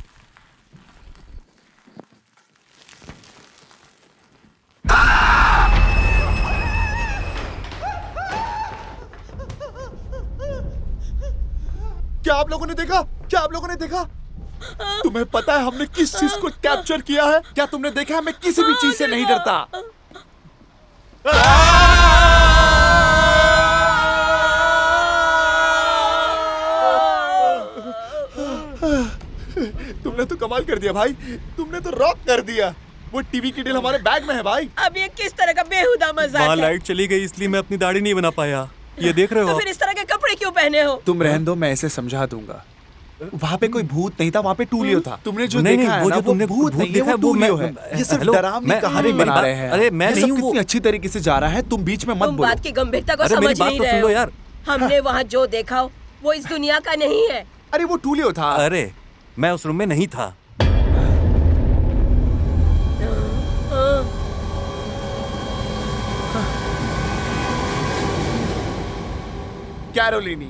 Speaker 2: क्या आप लोगों ने देखा? क्या आप लोगों ने देखा? तुम्हें पता है हमने किस चीज को कैप्चर किया है? क्या तुमने देखा है? मैं किसी भी चीज से नहीं डरता। तुमने तो कमाल कर दिया भाई, तुमने तो रॉक कर दिया। वो टीवी की डील हमारे बैग में है भाई।
Speaker 7: अब ये किस तरह का बेहुदा मजाक
Speaker 6: वहाँ
Speaker 7: है?
Speaker 6: लाइट चली गई इसलिए मैं अपनी दाढ़ी नहीं बना पाया। ये देख रहे हो
Speaker 7: तो
Speaker 6: आप?
Speaker 7: फिर इस तरह के कपड़े क्यों पहने हो?
Speaker 2: तुम रहने दो, मैं इसे समझा दूंगा। वहाँ पे कोई भूत नहीं था, वहाँ पे टूलियो था। तुमने जो
Speaker 6: नहीं,
Speaker 2: देखा
Speaker 6: नहीं,
Speaker 2: है
Speaker 6: वो
Speaker 2: ना,
Speaker 6: जो तुमने
Speaker 2: भूत नहीं है,
Speaker 6: देखा
Speaker 2: वो
Speaker 6: है, वो
Speaker 2: टूलियो
Speaker 6: मैं-
Speaker 2: है। ये सिर्फ
Speaker 6: हेलो,
Speaker 2: डरावनी
Speaker 6: मैं-
Speaker 2: कहानी
Speaker 6: अरे मेरी
Speaker 2: बना
Speaker 6: बात-
Speaker 2: रहे हैं।
Speaker 6: अरे मैं
Speaker 2: ये
Speaker 6: नहीं
Speaker 2: सब
Speaker 6: हूँ वो।
Speaker 2: कितनी अच्छी तरीके से जा रहा है, तुम बीच में मत
Speaker 7: तुम
Speaker 2: बोलो।
Speaker 7: बात की गंभीरता को
Speaker 6: अरे मेरी
Speaker 7: समझ
Speaker 6: बात
Speaker 7: नहीं
Speaker 6: तो
Speaker 7: रहे
Speaker 6: सुन लो
Speaker 7: हो।
Speaker 6: यार।
Speaker 7: हमने वहाँ जो देखा वो इस दुनिया का नहीं है।
Speaker 2: अरे वो टूलियो था।
Speaker 6: अरे मैं उस रूम में नहीं था।
Speaker 2: कैरोलिनी,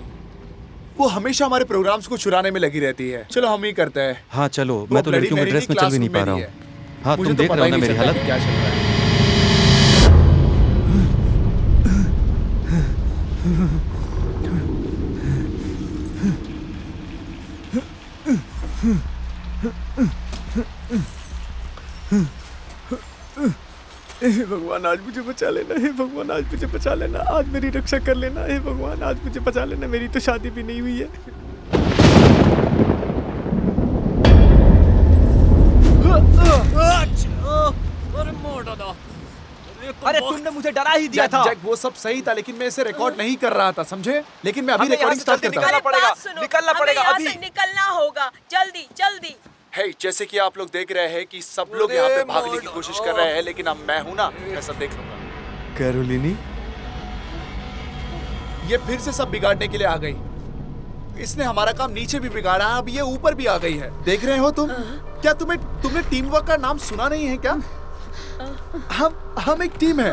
Speaker 2: वो हमेशा हमारे प्रोग्राम्स को चुराने में लगी रहती है। चलो हम ही करते हैं।
Speaker 6: हाँ चलो,
Speaker 2: वो
Speaker 6: मैं तो
Speaker 2: bloody
Speaker 6: लड़कियों की
Speaker 2: Mary
Speaker 6: ड्रेस में चल भी नहीं पा रहा हूँ।
Speaker 2: है।
Speaker 6: हाँ
Speaker 2: मुझे
Speaker 6: तुम
Speaker 2: तो
Speaker 6: देख
Speaker 2: पता
Speaker 6: रहे हो
Speaker 2: ही
Speaker 6: ना
Speaker 2: नहीं
Speaker 6: मेरी
Speaker 2: चलता
Speaker 6: हालत।
Speaker 2: कि क्या चल रहा है।
Speaker 1: हे भगवान आज मुझे बचा लेना, हे भगवान आज मुझे बचा लेना, आज मेरी रक्षा कर लेना, हे भगवान आज मुझे बचा लेना। मेरी तो शादी भी नहीं हुई है। अरे तुमने मुझे डरा ही दिया
Speaker 2: जैक,
Speaker 1: था।
Speaker 2: जैक, वो सब सही था, लेकिन मैं इसे रिकॉर्ड नहीं कर रहा था, समझे? लेकिन मैं अभी
Speaker 1: हमें यहाँ
Speaker 2: रिकॉर्डिंग
Speaker 1: से
Speaker 2: स्टार्ट
Speaker 1: जल्दी
Speaker 2: करता हूँ।
Speaker 1: निकलना पड़ेगा,
Speaker 7: बात सुनो,
Speaker 1: निकलना
Speaker 7: हमें
Speaker 1: पड़ेगा
Speaker 7: यहाँ
Speaker 1: अभी।
Speaker 7: से निकलना होगा, जल्दी जल्दी।
Speaker 2: हे, जैसे कि आप लोग देख रहे हैं कि सब लोग यहाँ पे भागने की कोशिश कर रहे हैं, लेकिन अब मैं हूँ ना, मैं सब देख लूंगा।
Speaker 6: कैरोलिनी,
Speaker 2: ये फिर से सब बिगाड़ने के लिए आ गई। इसने हमारा काम नीचे भी बिगाड़ा, अब ये ऊपर भी आ गई है। देख रहे हो तुम? क्या तुमने टीम वर्क का नाम सुना नहीं है क्या? हम एक टीम है,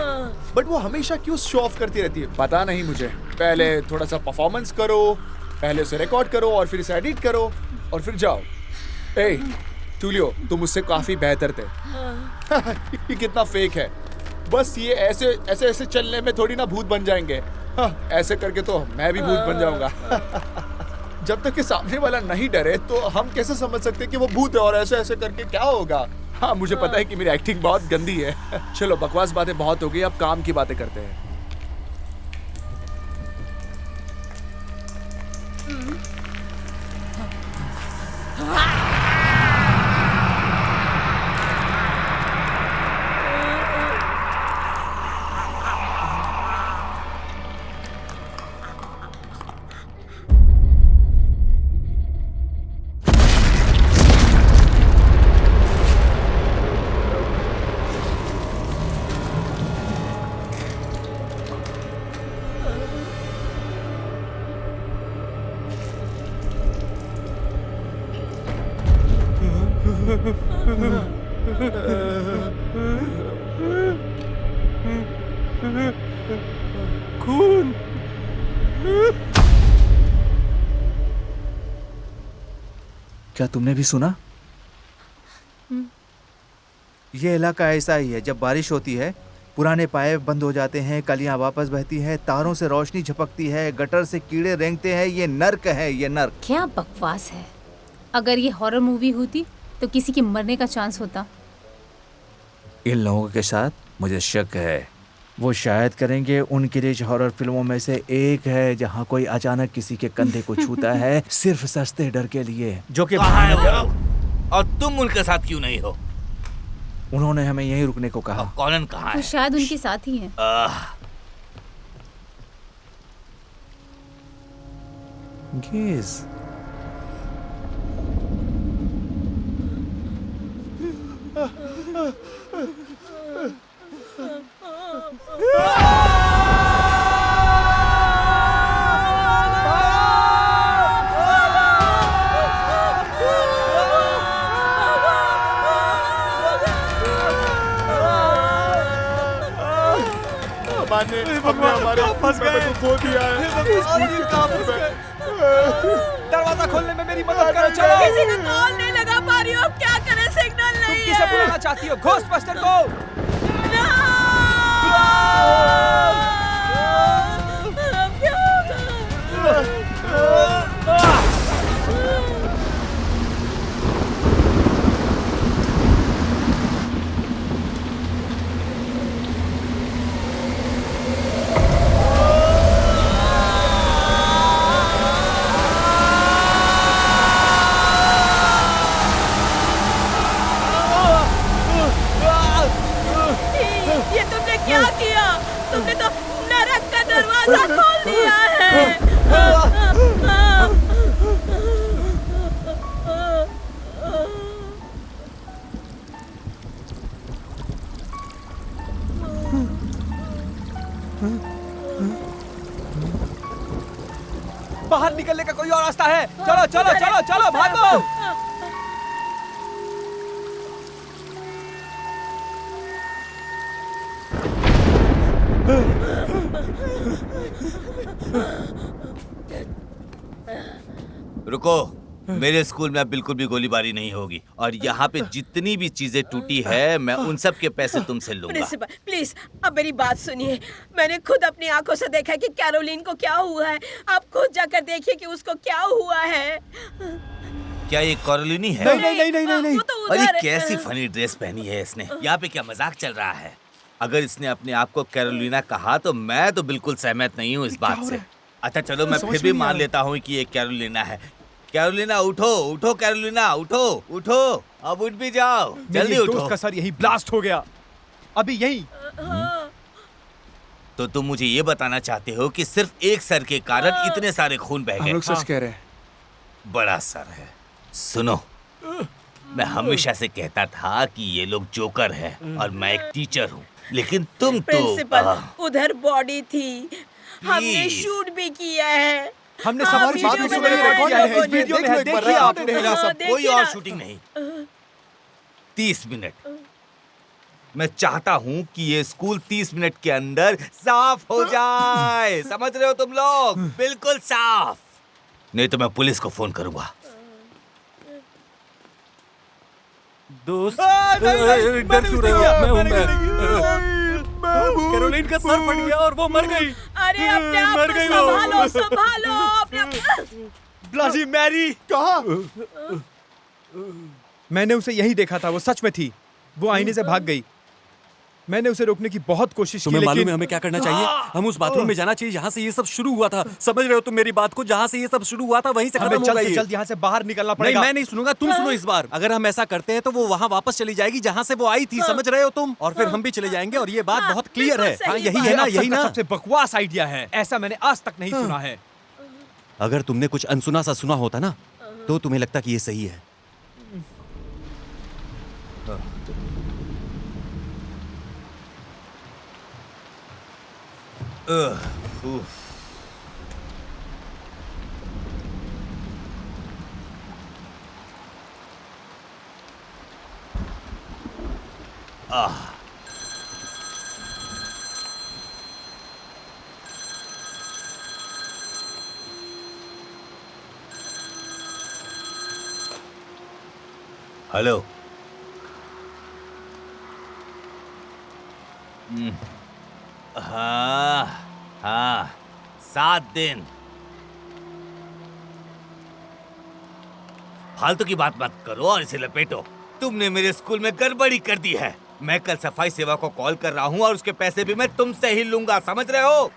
Speaker 2: बट वो हमेशा क्यों शो ऑफ करती रहती है, पता नहीं मुझे। पहले थोड़ा सा परफॉर्मेंस करो, पहले उसे रिकॉर्ड करो और फिर इसे एडिट करो और फिर जाओ। ए टूलियो, तुम उससे काफी बेहतर थे। ये कितना फेक है। बस ये ऐसे ऐसे ऐसे चलने में थोड़ी ना भूत बन जाएंगे। हाँ, ऐसे करके तो मैं भी भूत बन जाऊंगा। जब तक कि सामने वाला नहीं डरे तो हम कैसे समझ सकते हैं कि वो भूत है, और ऐसे ऐसे करके क्या होगा। हाँ, मुझे पता है कि मेरी एक्टिंग बहुत गंदी है। चलो बकवास बातें बहुत हो गई, अब काम की बातें करते हैं।
Speaker 1: खून।
Speaker 5: क्या तुमने भी सुना? ये इलाका ऐसा ही है, जब बारिश होती है पुराने पाइप बंद हो जाते हैं, कलियां वापस बहती हैं, तारों से रोशनी झपकती है, गटर से कीड़े रेंगते हैं। ये नर्क है, ये नर्क।
Speaker 4: क्या बकवास है। अगर ये हॉरर मूवी होती तो किसी के मरने का चांस होता।
Speaker 5: इन लोगों के साथ मुझे शक है, वो शायद करेंगे। उनके लिए हॉरर फिल्मों में से एक है जहाँ कोई अचानक किसी के कंधे को छूता है सिर्फ सस्ते डर के लिए, जो कि
Speaker 9: कहाँ है वो? और तुम उनके साथ क्यों नहीं हो?
Speaker 5: उन्होंने हमें यहीं रुकने को कहा।
Speaker 9: और कॉनन कहाँ
Speaker 4: वो
Speaker 9: है?
Speaker 4: शायद उनके साथ ही है।
Speaker 5: गेज।
Speaker 2: हमने हमारे फंस गए को खो दिया है।
Speaker 1: दरवाजा खोलने में मेरी मदद करो। चलो,
Speaker 7: किसी को कॉल नहीं लगा पा रही हो, अब क्या करें? सिग्नल
Speaker 1: तुम
Speaker 7: नहीं
Speaker 1: किसे
Speaker 7: है।
Speaker 1: बुलाना चाहती हो? घोस्टबस्टर को।
Speaker 7: अब क्या होगा? दरवाजा खोल दिया है।
Speaker 1: बाहर निकलने का कोई और रास्ता है? चलो चलो चलो चलो भागो।
Speaker 3: रुको, मेरे स्कूल में अब बिल्कुल भी गोलीबारी नहीं होगी और यहाँ पे जितनी भी चीजें टूटी है मैं उन सब के पैसे तुमसे लूंगा।
Speaker 7: प्रिंसिपल प्लीज अब मेरी बात सुनिए। मैंने खुद अपनी आंखों से देखा है कि कैरोलिन को क्या हुआ है। आप खुद जाकर देखिए कि उसको क्या हुआ है।
Speaker 3: क्या ये कैरोलिनी है?
Speaker 7: नहीं। वो तो
Speaker 3: अरे
Speaker 7: उधर
Speaker 3: कैसी फनी ड्रेस पहनी है इसने। यहाँ पे क्या मजाक चल रहा है? अगर इसने अपने आप को कैरोलिना कहा तो मैं तो बिल्कुल सहमत नहीं हूँ इस बात से। अच्छा चलो मैं फिर भी मान लेता हूँ कि ये कैरोलिना है। कैरोलिना उठो उठो, कैरोलिना उठो उठो, अब उठ भी जाओ, जल्दी उठो।
Speaker 1: दोस्त का सर यही ब्लास्ट हो गया अभी यही।
Speaker 3: तो तुम मुझे ये बताना चाहते हो कि सिर्फ एक सर के कारण इतने सारे खून बह
Speaker 2: हम
Speaker 3: गए?
Speaker 2: लोग सच कह रहे हैं।
Speaker 3: बड़ा सर है। सुनो, मैं हमेशा से कहता था कि ये लोग जोकर है और मैं एक टीचर हूँ, लेकिन तुम तो
Speaker 7: प्रिंसिपल उधर बॉडी थी, हमने
Speaker 3: Please.
Speaker 7: शूट भी किया है।
Speaker 1: हमने
Speaker 7: हाँ,
Speaker 1: हमारी बात
Speaker 7: वीडियो
Speaker 1: को
Speaker 7: में
Speaker 1: रिकॉर्ड किया है, इस
Speaker 7: देखो,
Speaker 1: वीडियो में है,
Speaker 2: देख लो एक बार,
Speaker 1: देखिए आप।
Speaker 2: रिकॉर्डेड है सब।
Speaker 7: देखिए
Speaker 3: कोई और
Speaker 7: ना।
Speaker 3: शूटिंग नहीं। 30 मिनट। मैं चाहता हूँ कि ये स्कूल 30 मिनट के अंदर साफ हो जाए। समझ रहे हो तुम लोग? बिल्कुल साफ। नहीं तो मैं पुलिस को फोन करूंगा।
Speaker 6: दोस्त
Speaker 1: नहीं,
Speaker 6: डर क्यों रहे हो? मैं हूं, मैं
Speaker 1: कैरोलिन का सर फट गया और वो मर गई।
Speaker 7: अरे अपने आप
Speaker 1: मर
Speaker 7: को
Speaker 1: गई वो।
Speaker 7: संभालो संभालो अपने आप।
Speaker 1: Bloody Mary.
Speaker 2: कहाँ?
Speaker 1: मैंने उसे यही देखा था, वो सच में थी। वो आईने से भाग गई। मैंने उसे रोकने की बहुत कोशिश की
Speaker 6: तुम्हें मालूम
Speaker 1: लेकिन
Speaker 6: है हमें क्या करना चाहिए? हम उस बाथरूम में जाना चाहिए जहाँ से ये सब शुरू हुआ था। समझ रहे हो तुम मेरी बात को? जहाँ से ये सब शुरू हुआ था वहीं से
Speaker 1: हमें
Speaker 6: खत्म
Speaker 1: जल्द
Speaker 6: होगा
Speaker 1: से
Speaker 6: ये।
Speaker 1: जल्द यहाँ से बाहर निकलना
Speaker 6: नहीं
Speaker 1: पड़ेगा।
Speaker 6: मैं नहीं सुनूंगा, तुम सुनो इस बार। अगर हम ऐसा करते हैं तो वो वहाँ वापस चली जाएगी जहाँ से वो आई थी। समझ रहे हो तुम? और फिर हम भी चले जाएंगे और ये बात बहुत क्लियर है।
Speaker 7: बिल्कुल
Speaker 6: हाँ
Speaker 7: सही
Speaker 6: यही
Speaker 7: बात।
Speaker 6: है ना,
Speaker 1: अब तक
Speaker 6: यही
Speaker 1: का
Speaker 6: ना।
Speaker 1: सबसे बकवास आइडिया है, ऐसा मैंने आज तक नहीं सुना है।
Speaker 6: अगर तुमने कुछ अनसुना सा सुना होता ना तो तुम्हें लगता कि ये सही है।
Speaker 3: हेलो। हाँ हाँ, 7 दिन। फालतू की बात मत करो और इसे लपेटो। तुमने मेरे स्कूल में गड़बड़ी कर दी है। मैं कल सफाई सेवा को कॉल कर रहा हूँ और उसके पैसे भी मैं तुमसे ही लूंगा। समझ रहे हो?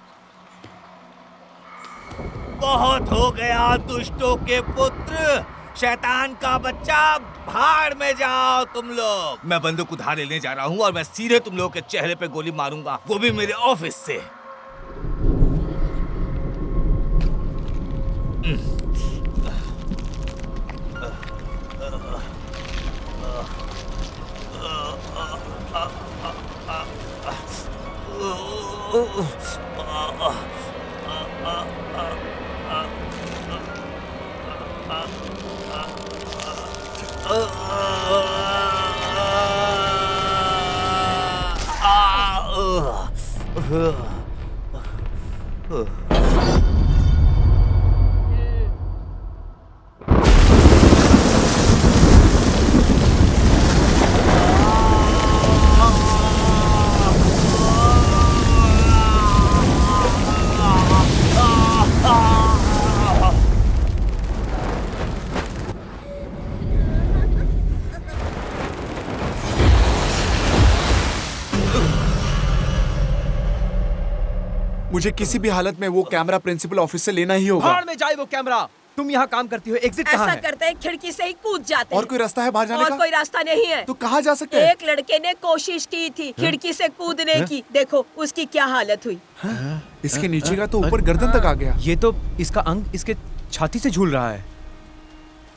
Speaker 3: बहुत हो गया दुष्टों के पुत्र, शैतान का बच्चा, भाड़ में जाओ तुम लोग। मैं बंदूक उधार लेने जा रहा हूँ और मैं सीधे तुम लोगों के चेहरे पे गोली मारूंगा, वो भी मेरे ऑफिस से।
Speaker 2: मुझे किसी भी हालत में वो कैमरा प्रिंसिपल ऑफिस से लेना ही होगा।
Speaker 1: भाड़ में जाए वो कैमरा। तुम यहाँ काम करती हो, एग्जिट कहाँ
Speaker 7: ऐसा
Speaker 1: है?
Speaker 7: करते हैं खिड़की से ही कूद जाते
Speaker 2: और
Speaker 7: हैं।
Speaker 2: कोई रास्ता है बाहर जाने
Speaker 7: और
Speaker 2: का?
Speaker 7: कोई रास्ता नहीं है।
Speaker 2: तो कहाँ जा सकते हैं?
Speaker 7: एक लड़के ने कोशिश की थी खिड़की से कूदने की, देखो उसकी क्या हालत हुई।
Speaker 2: इसके नीचे का तो ऊपर गर्दन तक आ गया।
Speaker 1: ये तो इसका अंग इसके छाती से झूल रहा है।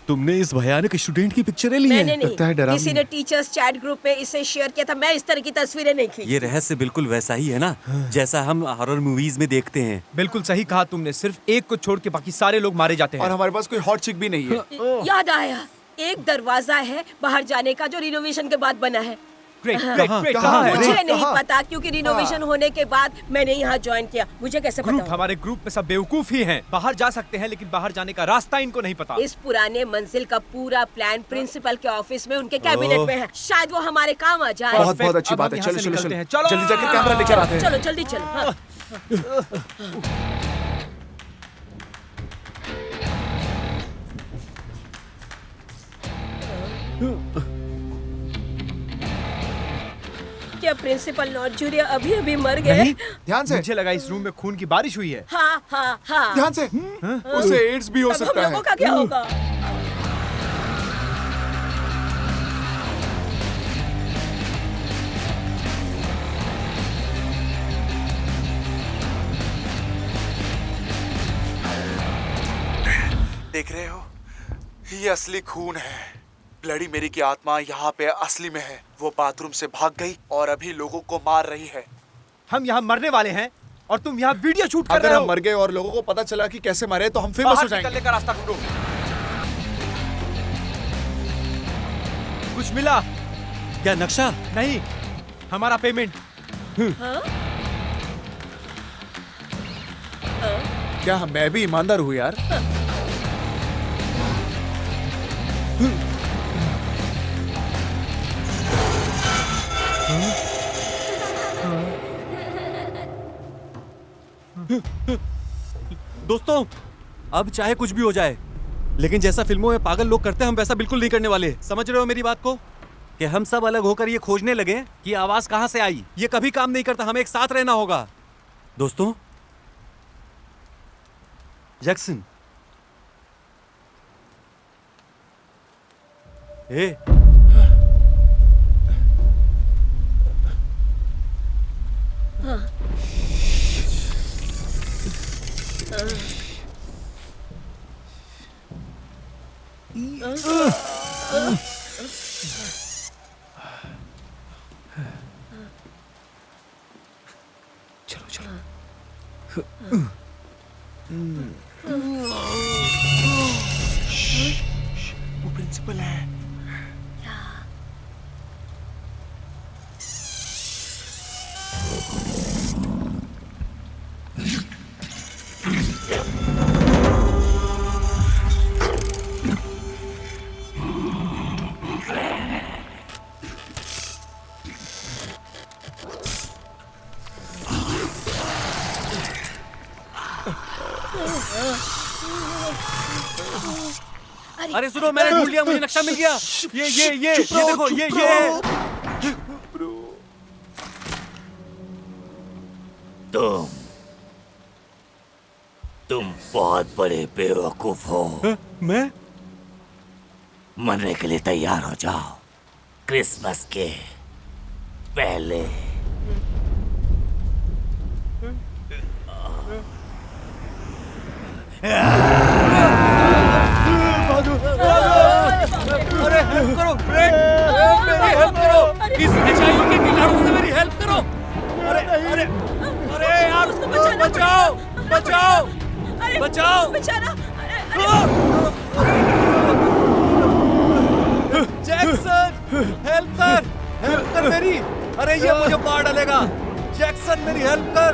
Speaker 6: तुमने इस भयानक स्टूडेंट की पिक्चरें ली
Speaker 7: मैंने
Speaker 6: हैं?
Speaker 7: नहीं,
Speaker 2: लगता है डरावनी
Speaker 7: किसी ने टीचर्स चैट ग्रुप में इसे शेयर किया था। मैं इस तरह की तस्वीरें नहीं खींची।
Speaker 6: ये रहस्य बिल्कुल वैसा ही है ना जैसा हम हॉरर मूवीज में देखते हैं।
Speaker 1: बिल्कुल सही कहा तुमने, सिर्फ एक को छोड़ के बाकी सारे लोग मारे जाते
Speaker 2: और
Speaker 1: हैं।
Speaker 2: हमारे पास कोई हॉट चिक भी नहीं है।
Speaker 7: याद आया, एक दरवाजा है बाहर जाने का जो रिनोवेशन के बाद बना है।
Speaker 1: ग्रेट ग्रेट ग्रेट,
Speaker 2: कहाँ
Speaker 1: कहाँ है?
Speaker 2: है?
Speaker 7: मुझे नहीं
Speaker 2: कहाँ?
Speaker 7: पता क्योंकि रिनोवेशन होने के बाद मैंने यहाँ ज्वाइन किया। मुझे कैसे
Speaker 1: ग्रुप,
Speaker 7: पता?
Speaker 1: हमारे ग्रुप में सब बेवकूफ ही हैं। बाहर जा सकते हैं लेकिन बाहर जाने का रास्ता इनको नहीं पता।
Speaker 7: इस पुराने मंजिल का पूरा प्लान प्रिंसिपल के ऑफिस में उनके कैबिनेट में है। शायद वो हमारे काम आ जाए।
Speaker 2: बहुत
Speaker 1: फिर
Speaker 2: बहुत अच्छी
Speaker 1: अब
Speaker 2: बात
Speaker 1: हम
Speaker 2: है।
Speaker 1: यहाँ
Speaker 2: चलो
Speaker 1: से
Speaker 2: चलो
Speaker 1: निकलते
Speaker 2: चलो
Speaker 1: हैं। चलो।
Speaker 2: जल्दी जाकर कैमरा लेकर आते हैं।
Speaker 7: चलो जल्दी चलो। हाँ। क्या प्रिंसिपल नॉर्जूरिया अभी अभी मर गए?
Speaker 1: नहीं,
Speaker 2: ध्यान से।
Speaker 1: मुझे लगा इस रूम में खून की बारिश हुई है।
Speaker 7: हाँ हाँ हाँ।
Speaker 2: ध्यान से। उसे एड्स भी हो
Speaker 7: अब हम
Speaker 2: सकता
Speaker 7: लोगों
Speaker 2: है।
Speaker 7: का क्या होगा?
Speaker 2: देख रहे हो, ये असली खून है। ब्लडी मेरी की आत्मा यहाँ पे असली में है। वो बाथरूम से भाग गई और अभी लोगों को मार रही है।
Speaker 1: हम यहाँ मरने वाले हैं और तुम यहाँ वीडियो शूट कर
Speaker 2: अगर
Speaker 1: रहे
Speaker 2: हम
Speaker 1: हो।
Speaker 2: मर गए और लोगों को पता चला कि कैसे मरे तो हम फेमस हो
Speaker 1: बाहर
Speaker 2: जाएंगे।
Speaker 1: निकलने का रास्ता ढूंढो। कुछ मिला?
Speaker 6: क्या नक्शा?
Speaker 1: नहीं, हमारा पेमेंट।
Speaker 2: क्या मैं भी ईमानदार हूँ यार?
Speaker 6: दोस्तों, अब चाहे कुछ भी हो जाए, लेकिन जैसा फिल्मों में पागल लोग करते हैं हम वैसा बिल्कुल नहीं करने वाले। समझ रहे हो मेरी बात को? कि हम सब अलग होकर ये खोजने लगे कि आवाज कहां से आई। ये कभी काम नहीं करता, हमें एक साथ रहना होगा। दोस्तों, जैक्सन, ए,
Speaker 1: चलो चलो।
Speaker 2: वो प्रिंसिपल है।
Speaker 6: अरे सुनो, मैंने ढूंढ लिया, मुझे नक्शा मिल गया। ये देखो, ये
Speaker 9: तुम बहुत बड़े बेवकूफ हो।
Speaker 6: मैं
Speaker 9: मरने के लिए तैयार हो जाओ, क्रिसमस के पहले।
Speaker 6: अरे हेल्प करो फ्रेंड, मेरी हेल्प करो, इस एचआईवी के कीटाणु से मेरी हेल्प करो। अरे अरे अरे यार, बचाओ बचाओ बचाओ।
Speaker 7: बेचारा।
Speaker 6: जैक्सन, हेल्प कर मेरी। अरे ये मुझे मार डालेगा। जैक्सन, मेरी हेल्प कर।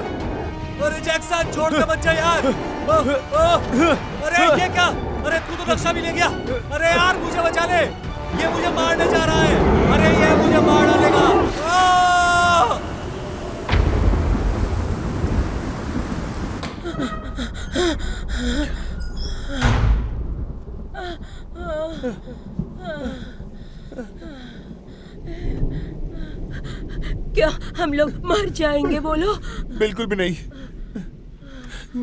Speaker 6: अरे जैक्सन, छोड़ के मत जा यार। अरे ये क्या? अरे तू तो नक्शा भी ले गया। अरे यार मुझे बचा ले, ये मुझे मारने जा रहा है। अरे ये मुझे मार डालेगा।
Speaker 7: क्या हम लोग मर जाएंगे? बोलो।
Speaker 2: बिल्कुल भी नहीं।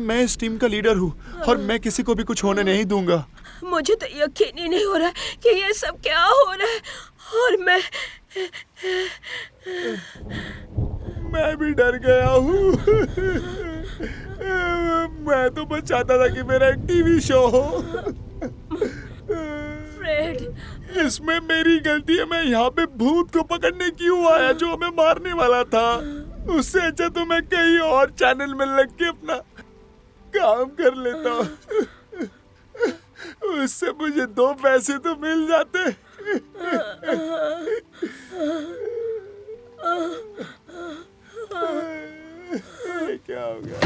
Speaker 2: मैं इस टीम का लीडर हूँ और मैं किसी को भी कुछ होने नहीं दूंगा।
Speaker 7: मुझे तो यकीन ही नहीं हो रहा है कि ये सब क्या हो रहा है। और
Speaker 2: मैं भी डर गया हूँ। मैं तो बस चाहता था कि मेरा एक टीवी शो हो।
Speaker 7: फ्रेड,
Speaker 2: इसमें मेरी गलती है। मैं यहाँ पे भूत को पकड़ने क्यों आया जो हमें मारने वाला था। उससे अच्छा तो मैं कहीं और चैनल में लग के अपना काम कर लेता। उससे मुझे 2 पैसे तो मिल जाते। क्या हो गया?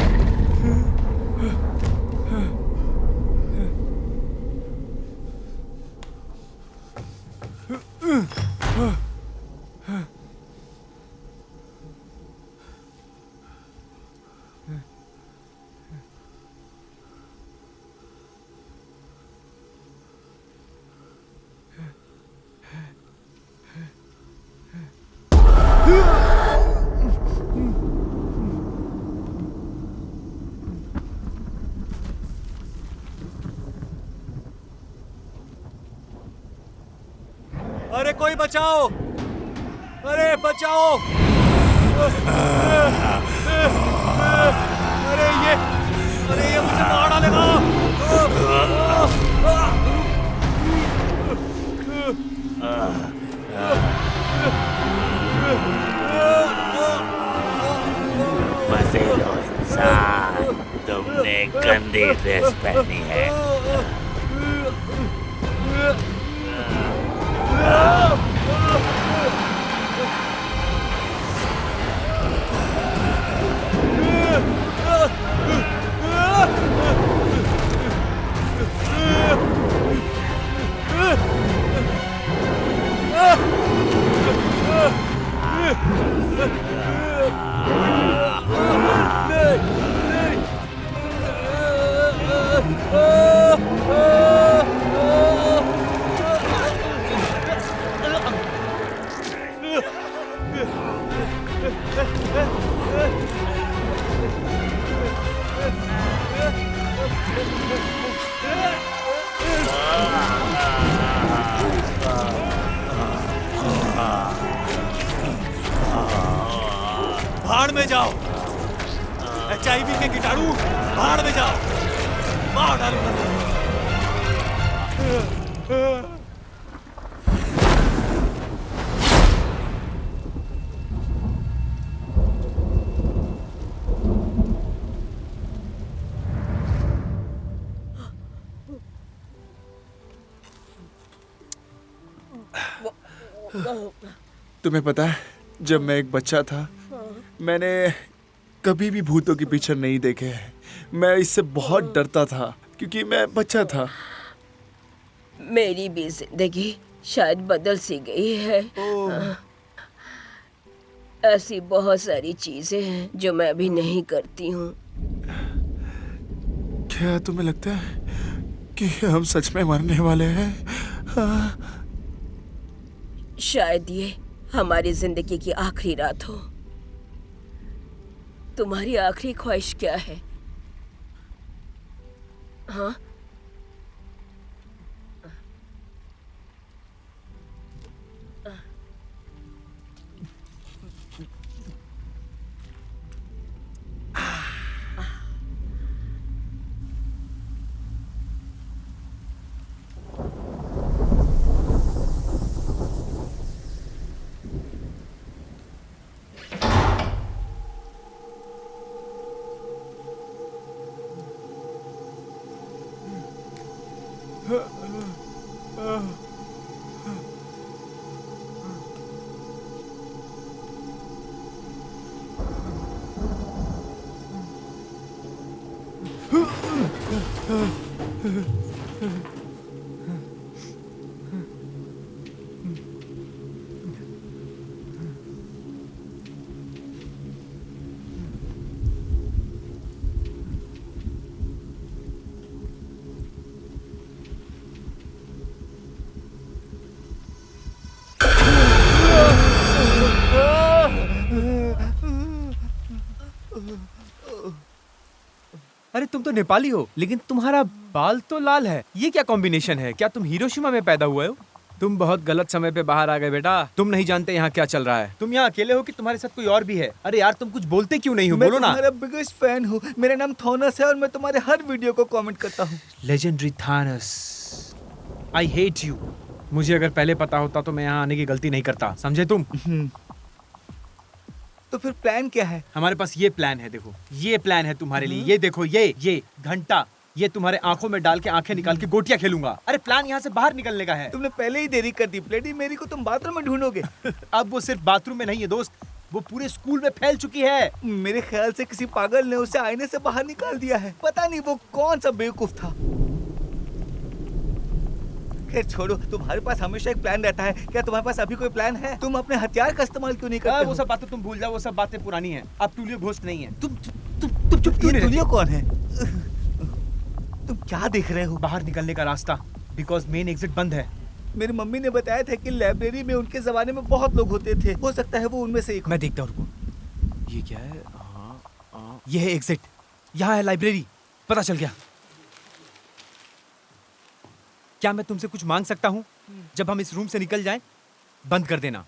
Speaker 6: अरे कोई बचाओ! अरे बचाओ! अरे ये मुझे मार डालेगा!
Speaker 9: मजे लो इंसान, तुमने गंदी ड्रेस पहनी है।
Speaker 6: भाड़ में जाओ! HIV के कीटाणु भाड़ में जाओ! मार डालूंगा।
Speaker 2: तुम्हें पता है, जब मैं एक बच्चा था मैंने कभी भी भूतों के पिक्चर नहीं देखे हैं। मैं इससे बहुत डरता था क्योंकि मैं बच्चा था।
Speaker 7: मेरी भी जिंदगी शायद बदल सी गई है। ऐसी बहुत सारी चीजें हैं जो मैं अभी नहीं करती हूँ।
Speaker 2: क्या तुम्हें लगता है कि हम सच में मरने वाले हैं?
Speaker 7: शायद ये हमारी जिंदगी की आखिरी रात हो। तुम्हारी आखिरी ख्वाहिश क्या है? हाँ?
Speaker 1: अरे तुम तो नेपाली हो, लेकिन तुम्हारा बाल तो लाल है। ये क्या कॉम्बिनेशन है? क्या तुम हिरोशिमा में पैदा हुए हो? तुम बहुत गलत समय पे बाहर आ गए बेटा। तुम नहीं जानते यहाँ क्या चल रहा है। तुम यहाँ अकेले हो कि तुम्हारे साथ कोई और भी है? अरे यार तुम कुछ बोलते क्यों नहीं हो? बोलो ना।
Speaker 6: मैं तुम्हारा बिगेस्ट फैन हूँ। मेरा नाम थॉनस है और मैं तुम्हारे हर वीडियो को कमेंट करता हूँ।
Speaker 1: Legendary Thanos, I hate you. मुझे अगर पहले पता होता तो मैं यहाँ आने की गलती नहीं करता, समझे तुम?
Speaker 6: तो फिर प्लान क्या है?
Speaker 1: हमारे पास ये प्लान है, देखो ये प्लान है तुम्हारे लिए। ये देखो, ये घंटा, ये तुम्हारे आंखों में डाल के आंखें निकाल के गोटियां खेलूंगा। अरे प्लान यहाँ से बाहर निकलने का है।
Speaker 6: तुमने पहले ही देरी कर दी। ब्लडी मेरी को तुम बाथरूम में ढूंढोगे।
Speaker 1: अब वो सिर्फ बाथरूम में नहीं है दोस्त, वो पूरे स्कूल में फैल चुकी है।
Speaker 6: मेरे ख्याल से किसी पागल ने उसे आईने से बाहर निकाल दिया है। पता नहीं वो कौन सा बेवकूफ था। खैर छोड़ो, तुम्हारे पास हमेशा एक प्लान रहता है। क्या तुम्हारे पास अभी कोई प्लान है? तुम अपने हथियार का इस्तेमाल क्यों नहीं करते?
Speaker 1: वो सब बातें तुम भूल जाओ, वो सब बातें पुरानी हैं। अब टूलियो घोस्ट नहीं है। तुम चुप क्यों नहीं?
Speaker 6: टूलियो कौन है? तुम क्या देख रहे हो?
Speaker 1: बाहर निकलने का रास्ता, बिकॉज मेन एग्जिट बंद है।
Speaker 6: मेरी मम्मी ने बताया था कि लाइब्रेरी में उनके जमाने में बहुत लोग होते थे। हो सकता है वो उनमें से एक हो।
Speaker 1: मैं देखता हूँ, रुको। ये क्या है? हाँ, ये है एग्जिट। यहाँ है लाइब्रेरी। पता चल गया। क्या मैं तुमसे कुछ मांग सकता हूँ? जब हम इस रूम से निकल जाएं, बंद कर देना।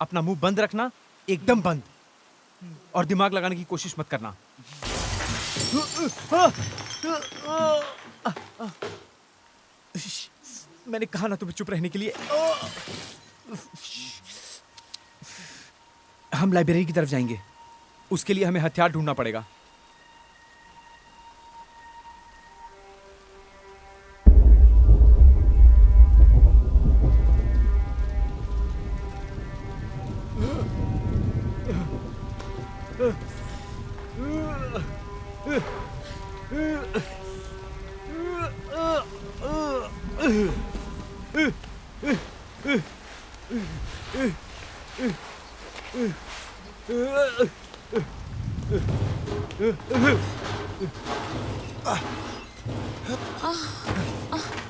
Speaker 1: अपना मुंह बंद रखना, एकदम बंद। और दिमाग लगाने की कोशिश मत करना। मैंने कहा ना तुम्हें चुप रहने के लिए। हम लाइब्रेरी की तरफ जाएंगे। उसके लिए हमें हथियार ढूंढना पड़ेगा।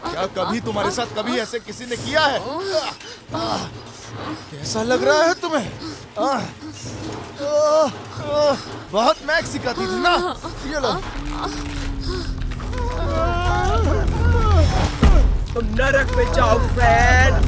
Speaker 2: क्या कभी तुम्हारे साथ कभी ऐसे किसी ने किया है? कैसा लग रहा है तुम्हें? बहुत मैक्स सिखाती थी ना। ये लो।
Speaker 6: तुम नरक में जाओ फ्रेंड।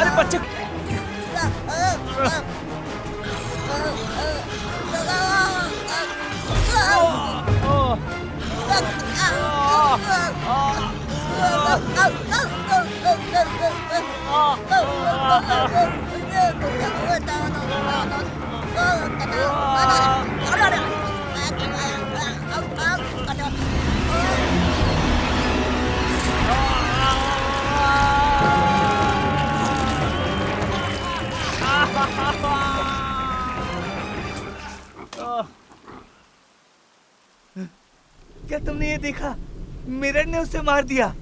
Speaker 1: अरे बच्चे
Speaker 6: क्या तुमने ये देखा? मिरर ने उसे मार दिया।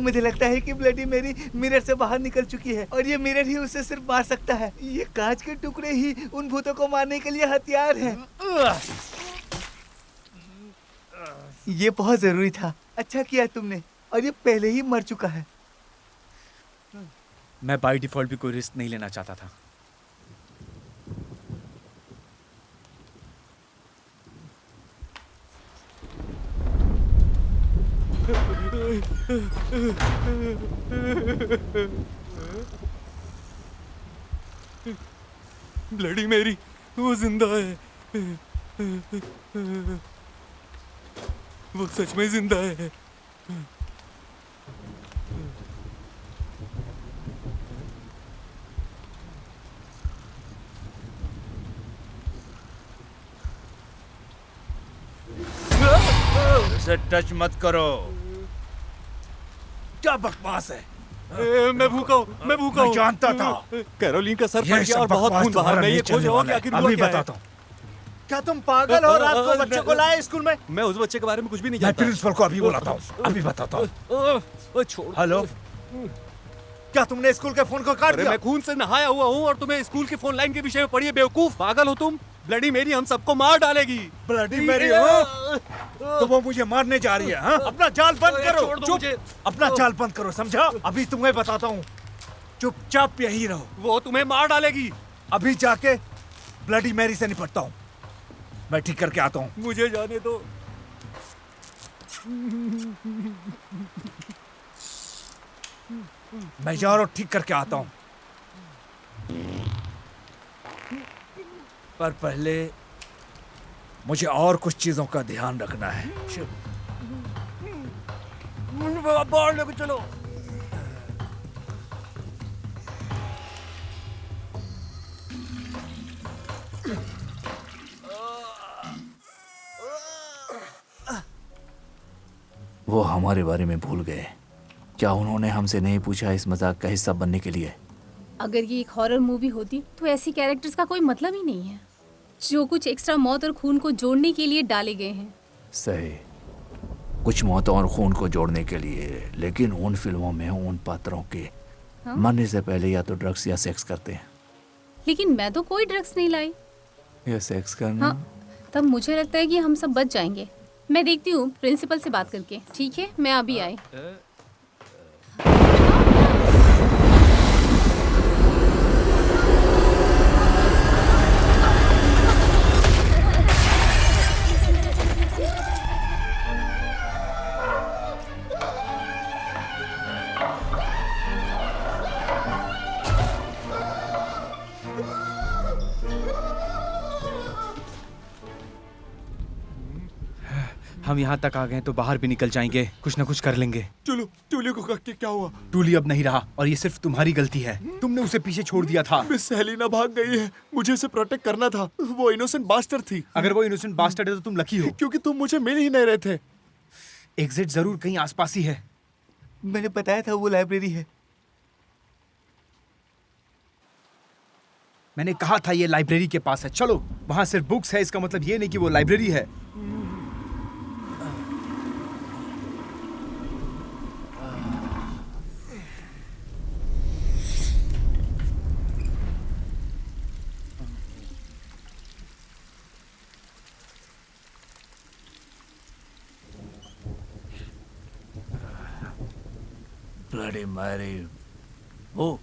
Speaker 6: मुझे लगता है कि ब्लडी मेरी मिरर से बाहर निकल चुकी है और ये मिरर ही उसे सिर्फ मार सकता है। ये कांच के टुकड़े ही उन भूतों को मारने के लिए हथियार हैं। ये बहुत जरूरी था। अच्छा किया तुमने। और ये पहले ही मर चुका है।
Speaker 1: मैं बाय डिफॉल्ट भी कोई रिस्क नहीं लेना चाहता था।
Speaker 6: ब्लडी मेरी वो जिंदा है। वो सच में जिंदा है।
Speaker 5: इसे टच मत करो। क्या बकवास है?
Speaker 6: मैं भूखा हूँ।
Speaker 5: मैं जानता था।
Speaker 6: कैरोलिन का सर
Speaker 5: ये
Speaker 6: फट गया
Speaker 5: सब
Speaker 6: और बहुत
Speaker 5: बकवास
Speaker 6: खून बाहर।
Speaker 5: तुम्हारा
Speaker 6: मैं ये
Speaker 5: नहीं
Speaker 6: खोज
Speaker 5: चलने
Speaker 6: रहा हूँ
Speaker 5: वाला
Speaker 6: कि
Speaker 5: है।
Speaker 6: आखिर
Speaker 5: अभी
Speaker 6: हुआ क्या है।
Speaker 5: बताता हूँ। क्या तुम पागल हो? रात को बच्चे को लाए स्कूल में?
Speaker 6: मैं उस बच्चे के बारे में कुछ भी नहीं
Speaker 5: मैं
Speaker 6: जानता।
Speaker 5: प्रिंसिपल को अभी बुलाता हूँ। अभी बताता हूँ।
Speaker 6: छोड़।
Speaker 5: हेलो, क्या तुमने स्कूल के फोन को काट
Speaker 6: अरे
Speaker 5: दिया?
Speaker 6: मैं खून से नहाया हुआ हूँ और तुम्हें स्कूल के फोन लाइन के विषय में पढ़िए। बेवकूफ, पागल हो तुम? ब्लडी मेरी हम सबको मार डालेगी।
Speaker 5: ब्लडी मेरी हो तो वो मुझे मारने जा रही है। हाँ? अपना जाल बंद करो।
Speaker 6: छोड़ दो
Speaker 5: चुप।
Speaker 6: मुझे।
Speaker 5: अपना जाल बंद करो, समझा? अभी तुम्हें बताता हूँ। चुपचाप यही रहो।
Speaker 6: वो तुम्हें मार डालेगी।
Speaker 5: अभी जाके ब्लडी मैरी से निपटता हूँ। मैं ठीक करके आता हूँ।
Speaker 6: मुझे जाने दो।
Speaker 5: मैं जा रहा हूँ, ठीक करके आता हूँ। पर पहले मुझे और कुछ चीजों का ध्यान रखना है।
Speaker 6: बाहर लेके चलो।
Speaker 9: वो हमारे बारे में भूल गए। क्या उन्होंने हमसे नहीं पूछा इस मजाक का हिस्सा बनने के लिए?
Speaker 4: अगर ये एक हॉरर मूवी होती तो ऐसी कैरेक्टर्स का कोई मतलब ही नहीं है, जो कुछ एक्स्ट्रा मौत और खून को जोड़ने के लिए डाले गए हैं।
Speaker 10: सही, कुछ मौतों और खून को जोड़ने के लिए, लेकिन उन फिल्मों में उन पात्रों के मरने से पहले या तो ड्रग्स या सेक्स करते हैं।
Speaker 4: लेकिन मैं तो कोई ड्रग्स नहीं लाई।
Speaker 10: या सेक्स करना।
Speaker 4: हाँ, तब मुझे लगता है कि हम सब बच जाएंगे। मैं देखती हूँ प्रिंसिपल से बात करके। ठीक है, मैं अभी आई।
Speaker 1: हम यहाँ तक आ गए तो बाहर भी निकल जाएंगे, कुछ ना कुछ कर लेंगे।
Speaker 2: टूली को क्या हुआ?
Speaker 1: टूली अब नहीं रहा और ये सिर्फ तुम्हारी गलती है। तुमने उसे पीछे छोड़ दिया था।
Speaker 2: मिस हेलेना भाग गई है, मुझे उसे प्रोटेक्ट करना था। वो इनोसेंट बास्टर्ड थी।
Speaker 1: अगर वो इनोसेंट बास्टर्ड है तो तुम लकी हो,
Speaker 2: क्योंकि तुम मुझे मिल ही नहीं रहे थे।
Speaker 1: एग्जिट जरूर कहीं आसपास ही है।
Speaker 6: मैंने बताया था वो लाइब्रेरी है।
Speaker 1: मैंने कहा था ये लाइब्रेरी के पास है। चलो, वहां सिर्फ बुक्स है, इसका मतलब ये नहीं कि वो लाइब्रेरी है।
Speaker 10: ब्लडी मैरी, वो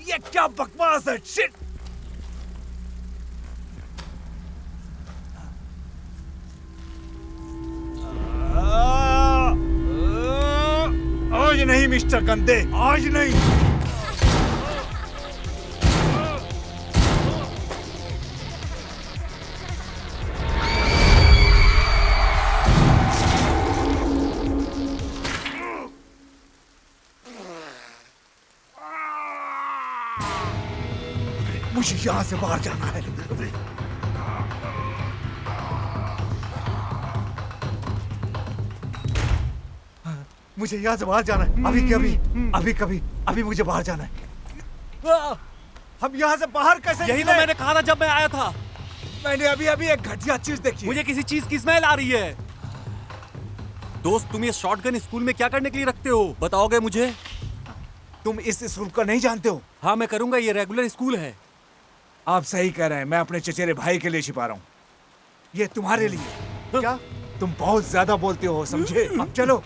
Speaker 5: ये क्या बकवास है? शिट! आज नहीं मिस्टर गंदे, आज नहीं। मुझे यहाँ से बाहर जाना है। मुझे यहाँ से बाहर जाना है। अभी मुझे बाहर जाना है। हम यहाँ से बाहर कैसे
Speaker 6: यही तो मैंने कहा था जब मैं आया था।
Speaker 5: मैंने अभी एक घटिया चीज देखी।
Speaker 6: मुझे किसी चीज की स्मेल आ रही है। दोस्त, तुम ये शॉटगन स्कूल में क्या करने के लिए रखते हो? बताओगे मुझे?
Speaker 5: तुम इस स्कूल को नहीं जानते हो?
Speaker 6: हाँ, मैं करूंगा। ये रेगुलर स्कूल है।
Speaker 5: आप सही कह रहे हैं। मैं अपने चचेरे भाई के लिए छिपा रहा हूँ। ये तुम्हारे लिए। क्या? तुम बहुत ज्यादा बोलते हो, समझे? अब चलो।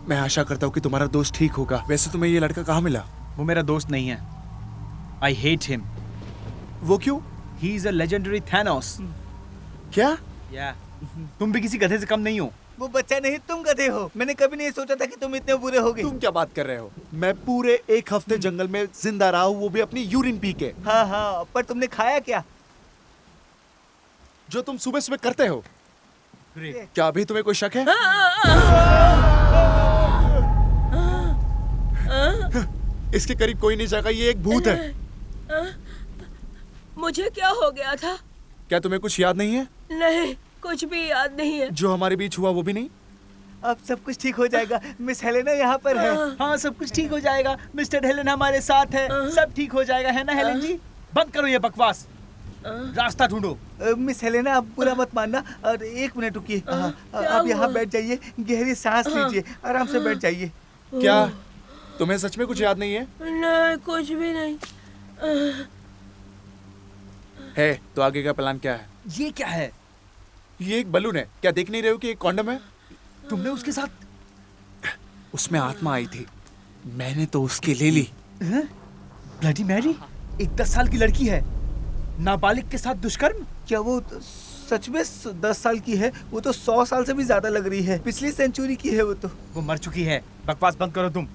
Speaker 2: मैं आशा करता हूँ कि तुम्हारा दोस्त ठीक होगा। वैसे तुम्हें ये लड़का कहाँ मिला?
Speaker 1: वो मेरा दोस्त नहीं है। I hate him.
Speaker 2: वो क्यों?
Speaker 1: He is a legendary Thanos.
Speaker 2: क्या?
Speaker 1: तुम भी किसी गधे से कम नहीं हो।
Speaker 6: वो बच्चा नहीं, तुम गधे हो। मैंने कभी नहीं सोचा था कि तुम इतने बुरे होगे।
Speaker 2: तुम क्या बात कर रहे हो? मैं पूरे 1 हफ्ते जंगल में जिंदा रहा हूँ, वो भी अपनी यूरिन पी के।
Speaker 6: हाँ, पर तुमने खाया क्या?
Speaker 2: जो तुम सुबह सुबह करते हो। क्या अभी तुम्हें कोई शक है? इसके करीब कोई नहीं जाएगा, ये एक भूत है।
Speaker 7: मुझे क्या हो गया था?
Speaker 2: क्या तुम्हें कुछ याद नहीं है?
Speaker 7: नहीं, कुछ भी याद नहीं है।
Speaker 2: जो हमारे बीच हुआ वो भी नहीं?
Speaker 6: अब सब कुछ ठीक हो जाएगा। मिस हेलेना यहाँ पर है।
Speaker 1: हाँ, सब कुछ ठीक हो जाएगा। मिस्टर हेलन हमारे साथ है। सब ठीक हो जाएगा, है ना हेलन जी? बंद करो ये बकवास, रास्ता ढूंढो।
Speaker 6: मिस हेलेना, आप बुरा मत मानना। और 1 मिनट रुकिए। आप यहाँ बैठ जाइए, गहरी सांस लीजिए, आराम से बैठ जाइए।
Speaker 2: क्या तुम्हें सच में कुछ याद नहीं है?
Speaker 7: नहीं, कुछ भी नहीं
Speaker 2: है तो आगे का प्लान क्या है?
Speaker 1: ये क्या है?
Speaker 2: ये एक बलून है। क्या देख नहीं रहे हो कि एक कॉन्डम है?
Speaker 1: तुमने उसके साथ?
Speaker 2: उसमें आत्मा आई थी, मैंने तो उसकी ले ली।
Speaker 1: ब्लडी मैरी एक 10 साल की लड़की है। नाबालिग के साथ दुष्कर्म?
Speaker 6: क्या वो सच में 10 साल की है? वो तो 100 साल से भी ज्यादा लग रही है। पिछली सेंचुरी की है वो तो।
Speaker 1: वो मर चुकी है। बकवास बंद करो तुम।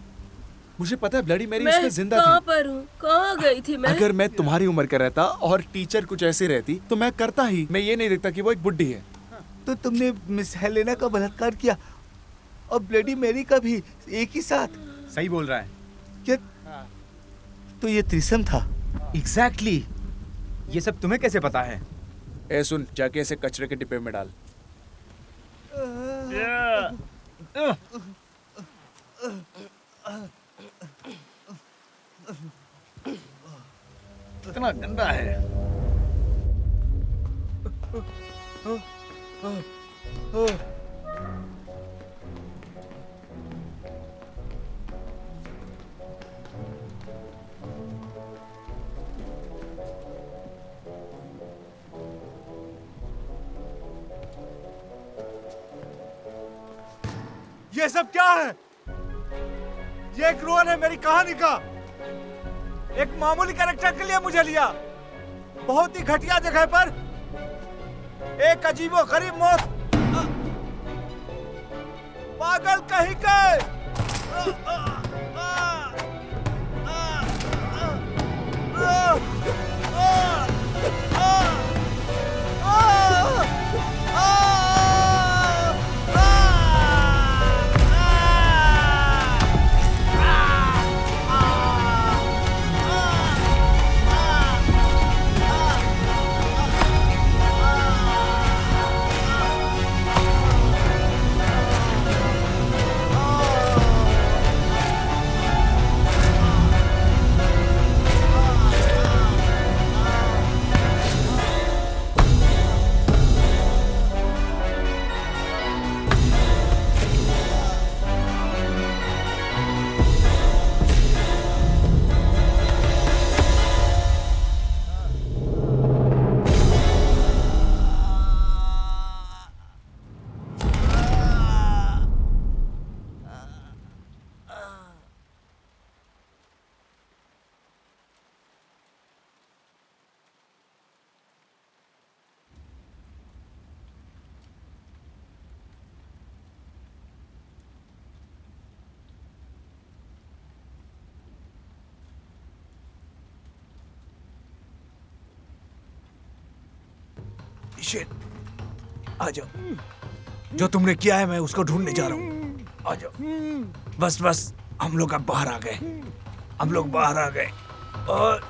Speaker 2: मुझे पता है ब्लडी मेरी
Speaker 7: मैं
Speaker 2: उसमें जिंदा
Speaker 7: कहाँ
Speaker 2: थी।
Speaker 7: पर हूँ? कहाँ गई थी मैं?
Speaker 2: अगर मैं तुम्हारी उम्र का रहता और टीचर कुछ ऐसी रहती तो मैं करता ही। मैं ये नहीं देखता कि वो एक बुड्ढी है।
Speaker 6: तो तुमने मिस हेलेना का बलात्कार किया और ब्लडी मैरी का भी एक ही साथ?
Speaker 1: सही बोल रहा है।
Speaker 6: क्या तो ये थ्रीसम था?
Speaker 1: एग्जैक्टली। ये सब तुम्हें कैसे पता है?
Speaker 2: ए सुन, जाके इसे कचरे के डिब्बे में डाल।
Speaker 1: कितना गंदा है।
Speaker 5: ये सब क्या है? ये एक रोल है मेरी कहानी का। एक मामूली कैरेक्टर के लिए मुझे लिया। बहुत ही घटिया जगह पर एक अजीबो गरीब मौत। पागल कहीं के।
Speaker 10: शिट, आ जाओ। जो तुमने किया है मैं उसको ढूंढने जा रहा हूँ। आ जाओ। बस बस, हम लोग अब बाहर आ गए। हम लोग बाहर आ गए और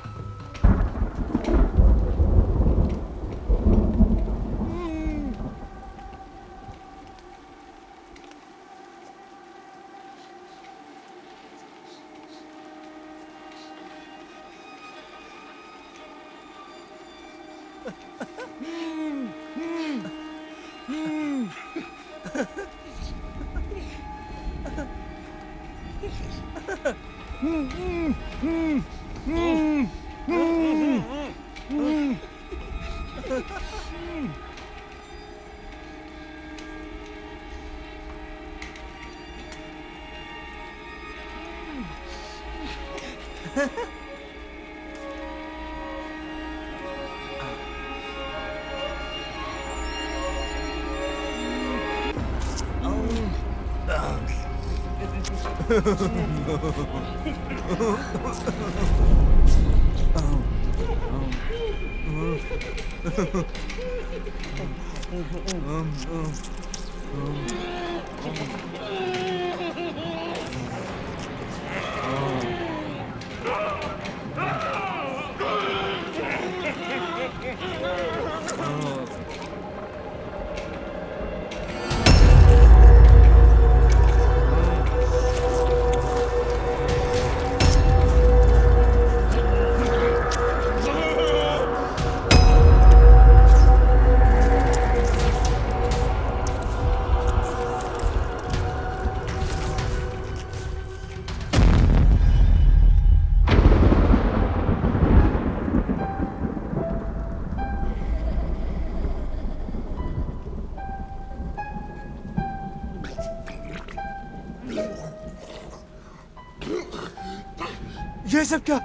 Speaker 5: ये सब क्या?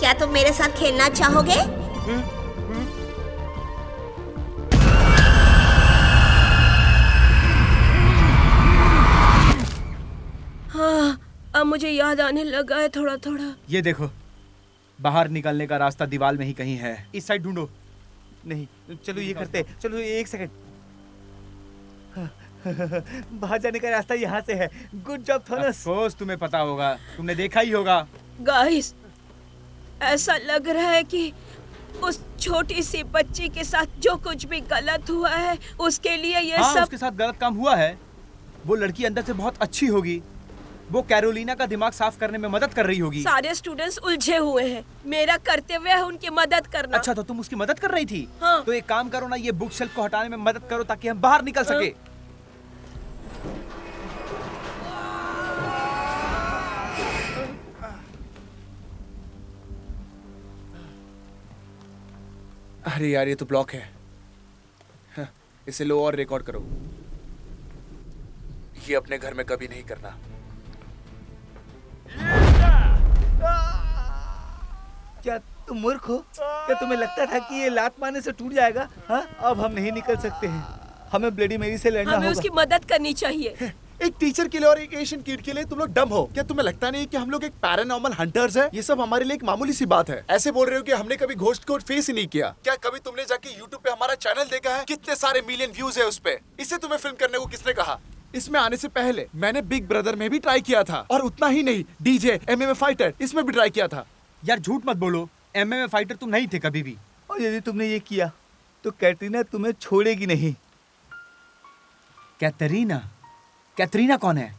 Speaker 11: क्या तुम मेरे साथ खेलना चाहोगे?
Speaker 7: हाँ, अब मुझे याद आने लगा है थोड़ा थोड़ा।
Speaker 1: ये देखो, बाहर निकलने का रास्ता दीवार में ही कहीं है। इस साइड ढूंढो।
Speaker 6: नहीं, चलो ये करते हैं। चलो एक सेकंड। बाहर जाने का रास्ता यहाँ से है। Good job Thomas.
Speaker 1: अफकोर्स तुम्हें पता होगा, तुमने देखा ही होगा।
Speaker 7: गाइस, ऐसा लग रहा है कि उस छोटी सी बच्ची के साथ जो कुछ भी गलत हुआ है उसके लिए ये
Speaker 1: हाँ,
Speaker 7: सब
Speaker 1: उसके साथ गलत काम हुआ है। वो लड़की अंदर से बहुत अच्छी होगी। वो कैरोलिना का दिमाग साफ करने में मदद कर रही होगी।
Speaker 7: सारे स्टूडेंट्स उलझे हुए हैं। मेरा कर्तव्य है उनकी मदद करना।
Speaker 1: अच्छा, तो तुम उसकी मदद कर रही थी?
Speaker 7: हाँ।
Speaker 1: तो एक काम करो ना, ये बुक शेल्फ को हटाने में मदद करो ताकि हम बाहर निकल सके।
Speaker 2: अरे यार, ये तो ब्लॉक है। हाँ, इसे लो और रिकॉर्ड करो। ये अपने घर में कभी नहीं करना।
Speaker 6: क्या तुम मूर्ख हो? क्या तुम्हें लगता था कि ये लात मारने से टूट जाएगा? हाँ, अब हम नहीं निकल सकते हैं। हमें ब्लडी मेरी से लड़ना
Speaker 7: हमें
Speaker 6: होगा।
Speaker 7: उसकी मदद करनी चाहिए।
Speaker 2: एक टीचर के लिए और एक एशियन किड के लिए तुम लोग डम हो क्या? तुम्हें लगता नहीं कि हम लोग एक पैरानॉर्मल हंटर्स है? ये सब हमारे लिए एक मामूली सी बात है। ऐसे बोल रहे हो कि हमने कभी घोस्ट को फेस ही नहीं किया। क्या कभी तुमने जाके YouTube पे हमारा चैनल देखा है? कितने सारे मिलियन व्यूज है उस पे। इसे तुम्हें फिल्म करने को किसने कहा? इसमें आने से पहले मैंने बिग ब्रदर में भी ट्राई किया था, और उतना ही नहीं, DJ MMA फाइटर इसमें भी ट्राई किया था।
Speaker 1: यार झूठ मत बोलो, MMA फाइटर तुम नहीं थे कभी भी।
Speaker 6: और यदि तुमने ये किया तो कैटरीना तुम्हें छोड़ेगी नहीं।
Speaker 1: कैटरीना? कैटरीना कौन है?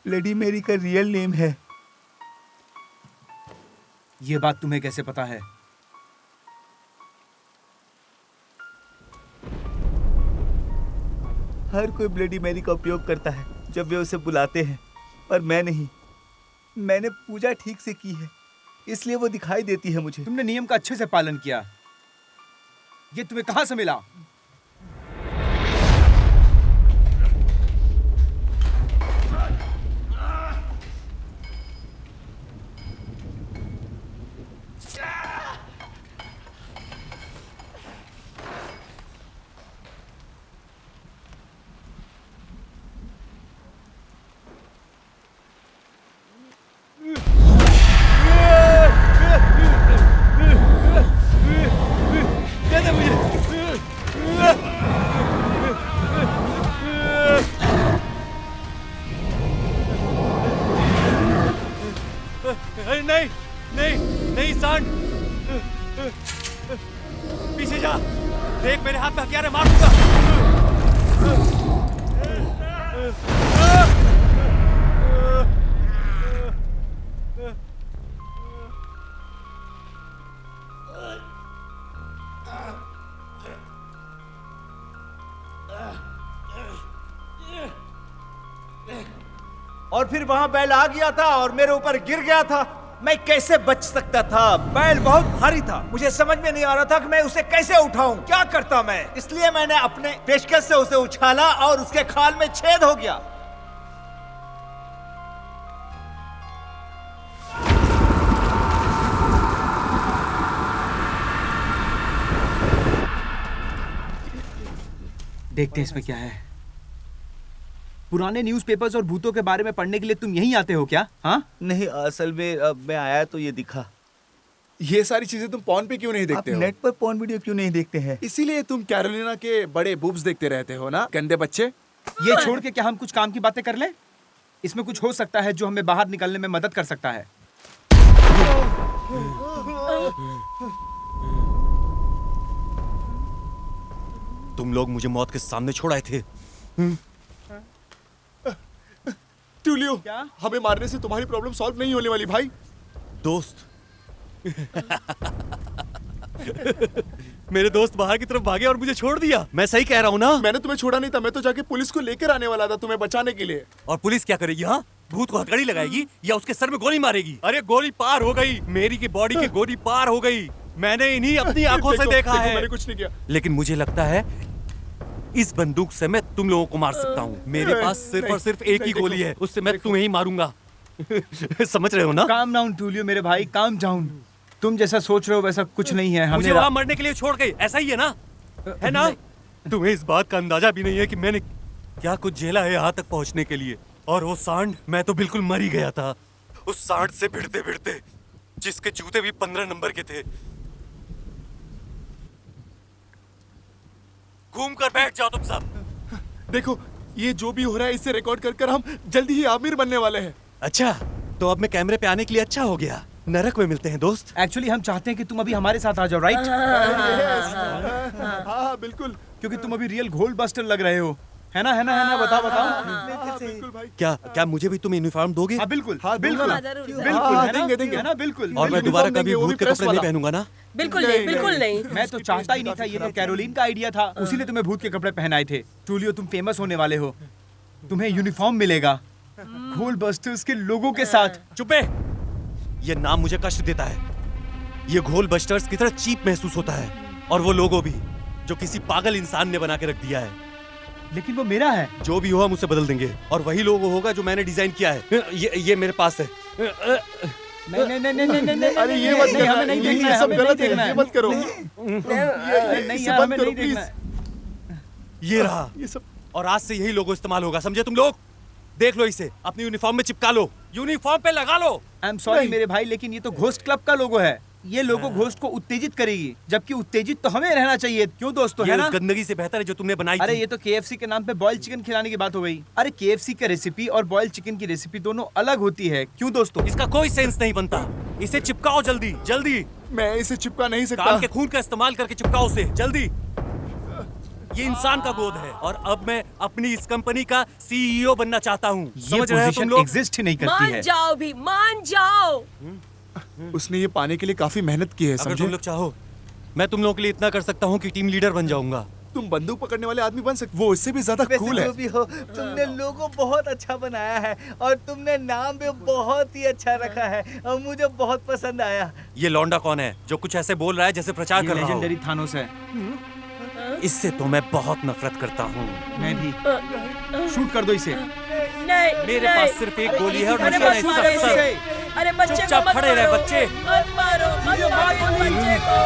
Speaker 6: ब्लडी मेरी का रियल नेम है।
Speaker 1: ये बात तुम्हें कैसे पता है?
Speaker 6: हर कोई ब्लडी मैरी का उपयोग करता है जब वे उसे बुलाते हैं, पर मैं नहीं। मैंने पूजा ठीक से की है, इसलिए वो दिखाई देती है मुझे।
Speaker 1: तुमने नियम का अच्छे से पालन किया। ये तुम्हें कहां से मिला?
Speaker 6: नहीं नहीं नहीं सांड, पीछे जा। देख मेरे हाथ में हथियार है, मार दूंगा। और फिर वहां बैल आ गया था और मेरे ऊपर गिर गया था। मैं कैसे बच सकता था? बैल बहुत भारी था। मुझे समझ में नहीं आ रहा था कि मैं उसे कैसे उठाऊं। क्या करता मैं? इसलिए मैंने अपने पेशकश से उसे उछाला और उसके खाल में छेद हो गया।
Speaker 1: देखते हैं इसमें क्या है। पुराने न्यूज़पेपर्स और भूतों के बारे में पढ़ने के लिए तुम यहीं आते हो क्या? हाँ?
Speaker 6: नहीं, असल में अब मैं आया तो ये दिखा।
Speaker 2: ये सारी चीजें तुम पॉन पे क्यों नहीं देखते
Speaker 6: आप
Speaker 2: हो?
Speaker 6: नेट पर पॉर्न वीडियो क्यों नहीं देखते हैं?
Speaker 2: इसीलिए तुम कैरोलिना के बड़े बूब्स देखते रहते हो ना, गंदे बच्चे।
Speaker 1: ये छोड़ के क्या हम कुछ काम की बातें कर लें? इसमें कुछ हो सकता है जो हमें बाहर निकलने में मदद कर सकता है।
Speaker 12: तुम लोग मुझे मौत के सामने छोड़ आए थे।
Speaker 2: ट्यूलियो, हमें मारने से तुम्हारी प्रॉब्लम सॉल्व नहीं होने वाली भाई।
Speaker 12: दोस्त मेरे दोस्त बाहर की तरफ भागे और मुझे छोड़ दिया। मैं सही कह रहा हूँ ना?
Speaker 2: मैंने तुम्हें छोड़ा नहीं था, मैं तो जाके पुलिस को लेकर आने वाला था तुम्हें बचाने के लिए।
Speaker 12: और पुलिस क्या करेगी? हाँ, भूत को हथकड़ी लगाएगी या उसके सर में गोली मारेगी? अरे गोली पार हो गई, मेरी की बॉडी की गोली पार हो गई। मैंने इन्हीं अपनी आंखों से देखा है।
Speaker 2: मैंने कुछ नहीं किया।
Speaker 12: लेकिन मुझे लगता है इस बंदूक से मैं तुम लोगों को मार सकता हूँ। मेरे पास सिर्फ और सिर्फ एक ही गोली है, उससे मैं तुम्हें ही मारूंगा। समझ रहे हो ना?
Speaker 1: काम डाउन टूलियो मेरे भाई, काम डाउन। तुम जैसा सोच रहे हो वैसा कुछ नहीं है।
Speaker 12: मुझे
Speaker 1: हमने
Speaker 12: वहाँ मरने के लिए छोड़ गई, ऐसा ही है ना? है ना? तुम्हें इस बात का अंदाजा भी नहीं है कि मैंने क्या कुछ झेला है यहाँ तक पहुँचने के लिए। और वो सांड, मैं तो बिल्कुल मर ही गया था उस सांड से भिड़ते भिड़ते, जिसके जूते भी 15 नंबर के थे। घूम कर बैठ जाओ तुम सब।
Speaker 2: देखो, ये जो भी हो रहा है इससे रिकॉर्ड कर कर हम जल्दी ही आमिर बनने वाले हैं।
Speaker 12: अच्छा, तो अब मैं कैमरे पे आने के लिए अच्छा हो गया। नरक में मिलते हैं दोस्त।
Speaker 1: एक्चुअली हम चाहते हैं कि तुम अभी हमारे साथ आ जाओ, राइट?
Speaker 2: हाँ बिल्कुल,
Speaker 1: क्योंकि तुम अभी रियल गोल्ड बस्टर लग रहे हो, है ना? बताओ।
Speaker 2: बिल्कुल भाई।
Speaker 12: क्या मुझे भी तुम यूनिफॉर्म दोगे?
Speaker 1: हाँ बिल्कुल,
Speaker 2: बिल्कुल,
Speaker 1: है ना? बिल्कुल।
Speaker 12: और मैं दोबारा कभी भूत के कपड़े नहीं पहनूंगा ना?
Speaker 7: बिल्कुल नहीं, बिल्कुल नहीं।
Speaker 1: मैं तो चाहता ही नहीं था, ये तो कैरोलिन का आइडिया था, उसी ने तुम्हें भूत के कपड़े पहनाए थे। टूलियो, तुम फेमस होने वाले हो, तुम्हें यूनिफॉर्म मिलेगा गोल्ड बस्टर्स के लोगों के साथ।
Speaker 12: चुप है, ये नाम मुझे कष्ट देता है। ये घोल बस्टर्स की तरह चीप महसूस होता है, और वो लोगो भी जो किसी पागल इंसान ने बना के रख दिया है।
Speaker 1: लेकिन वो मेरा है।
Speaker 12: जो भी हो हम उसे बदल देंगे, और वही लोगो होगा जो मैंने डिजाइन किया है। ये मेरे पास है।
Speaker 1: नहीं,
Speaker 2: अरे ये मत करना,
Speaker 1: हमें नहीं देखना
Speaker 2: ये
Speaker 1: है,
Speaker 2: सब
Speaker 1: हमें
Speaker 2: गलत
Speaker 1: नहीं
Speaker 2: है,
Speaker 1: देखना
Speaker 2: ये
Speaker 1: है।
Speaker 2: मत करो।
Speaker 1: नहीं यार, हमें नहीं देखना है।
Speaker 12: ये रहा,
Speaker 2: ये सब
Speaker 12: और आज से यही लोगो इस्तेमाल होगा, समझे तुम लोग? देख लो इसे, अपनी यूनिफॉर्म में चिपका लो, यूनिफॉर्म पे लगा लो।
Speaker 1: आई एम सॉरी मेरे भाई, लेकिन ये तो घोस्ट क्लब का लोगो है। ये लोगो घोस्ट को उत्तेजित करेगी, जबकि उत्तेजित तो हमें रहना चाहिए। क्यों दोस्तों,
Speaker 12: ये
Speaker 1: है ना?
Speaker 12: उस गंदगी से बेहतर है जो तुमने बनाई
Speaker 1: अरे
Speaker 12: थी।
Speaker 1: ये तो KFC के नाम पे बॉइल्ड चिकन खिलाने की बात हो गई। अरे KFC का रेसिपी और बॉइल्ड चिकन की रेसिपी दोनों अलग होती है। क्यों दोस्तों?
Speaker 12: इसका कोई सेंस नहीं बनता। इसे चिपकाओ जल्दी जल्दी।
Speaker 2: मैं इसे चिपका नहीं सकता।
Speaker 12: काम के खून का इस्तेमाल करके चिपकाओ उसे जल्दी। ये इंसान का गोद है, और अब मैं अपनी इस कंपनी का CEO बनना चाहता हूँ।
Speaker 1: ये
Speaker 12: समझ रहे हो तुम
Speaker 1: पोजीशन
Speaker 12: लोग?
Speaker 1: एग्जिस्ट ही नहीं करती है।
Speaker 7: मान जाओ भी, मान जाओ।
Speaker 2: उसने ये पाने के लिए काफी मेहनत की है,
Speaker 12: अगर
Speaker 2: समझे?
Speaker 12: तुम लोग चाहो, मैं तुम लोगों के लिए इतना कर सकता हूँ कि टीम लीडर बन जाऊंगा।
Speaker 2: तुम बंदूक पकड़ने वाले आदमी बन सकते, वो इससे भी ज्यादा कूल है।
Speaker 6: जो भी हो, तुमने लोगो बहुत अच्छा बनाया है, और तुमने नाम भी बहुत ही अच्छा रखा है, और मुझे बहुत पसंद आया।
Speaker 12: ये लौंडा कौन है जो कुछ ऐसे बोल रहा है जैसे प्रचार कर रहा हो?
Speaker 1: लेजेंडरी थानोस है।
Speaker 12: इससे तो मैं बहुत नफरत करता हूँ।
Speaker 1: मैं भी। शूट कर दो इसे।
Speaker 7: नहीं,
Speaker 12: मेरे
Speaker 7: नहीं।
Speaker 12: पास सिर्फ एक गोली है, और
Speaker 7: अरे
Speaker 12: मुझे
Speaker 7: मत
Speaker 12: इसका
Speaker 7: मारो
Speaker 12: सर।
Speaker 7: इसे। अरे बच्चे को
Speaker 12: चुपचाप
Speaker 7: मत
Speaker 12: खड़े रहे
Speaker 7: मारो।
Speaker 12: बच्चे।
Speaker 7: मत मारो, मत मारो बच्चे को।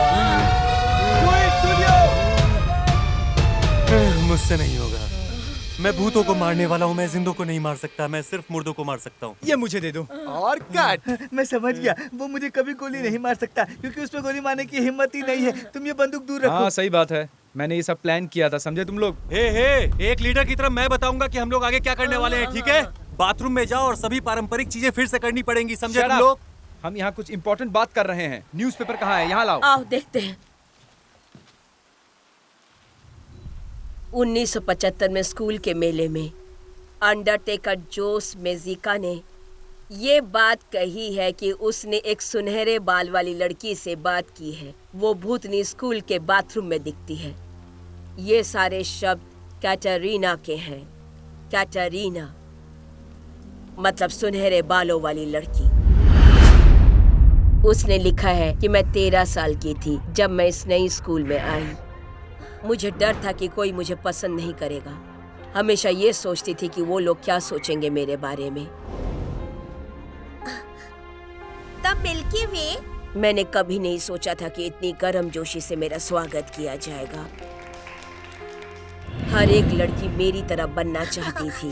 Speaker 12: मुझसे नहीं होगा। मैं भूतों को मारने वाला हूँ, मैं जिंदों को नहीं मार सकता, मैं सिर्फ मुर्दों को मार सकता हूँ।
Speaker 1: ये मुझे दे दो।
Speaker 2: और कट।
Speaker 6: मैं समझ गया, वो मुझे कभी गोली नहीं मार सकता, क्योंकि उसमें गोली मारने की हिम्मत ही नहीं है। तुम ये बंदूक दूर रखो।
Speaker 1: हाँ सही बात है, मैंने ये सब प्लान किया था, समझे तुम लोग?
Speaker 12: हे, एक लीडर की तरह मैं बताऊंगा कि हम लोग आगे क्या करने वाले हैं, ठीक है? बाथरूम में जाओ और सभी पारंपरिक चीजें फिर से करनी पड़ेंगी, समझे
Speaker 1: Shut
Speaker 12: तुम
Speaker 1: up.
Speaker 12: लोग?
Speaker 1: हम यहाँ कुछ इम्पोर्टेंट बात कर रहे हैं। न्यूज़पेपर कहाँ है? यहाँ लाओ।
Speaker 7: आओ देखते हैं। 1975 में स्कूल के मेले में अंडरटेकर जोस मेजिका ने ये बात कही है कि उसने एक सुनहरे बाल वाली लड़की से बात की है। वो भूतनी स्कूल के बाथरूम में दिखती है। ये सारे शब्द कैटरीना के हैं। कैटरीना मतलब सुनहरे बालों वाली लड़की। उसने लिखा है कि मैं 13 साल की थी जब मैं इस नई स्कूल में आई। मुझे डर था कि कोई मुझे पसंद नहीं करेगा। हमेशा ये सोचती थी कि वो लोग क्या सोचेंगे मेरे बारे में।
Speaker 11: तब मिल्की वे।
Speaker 7: मैंने कभी नहीं सोचा था कि इतनी गर्मजोशी से मेरा स्वागत किया जाएगा। हर एक लड़की मेरी तरह बनना चाहती थी।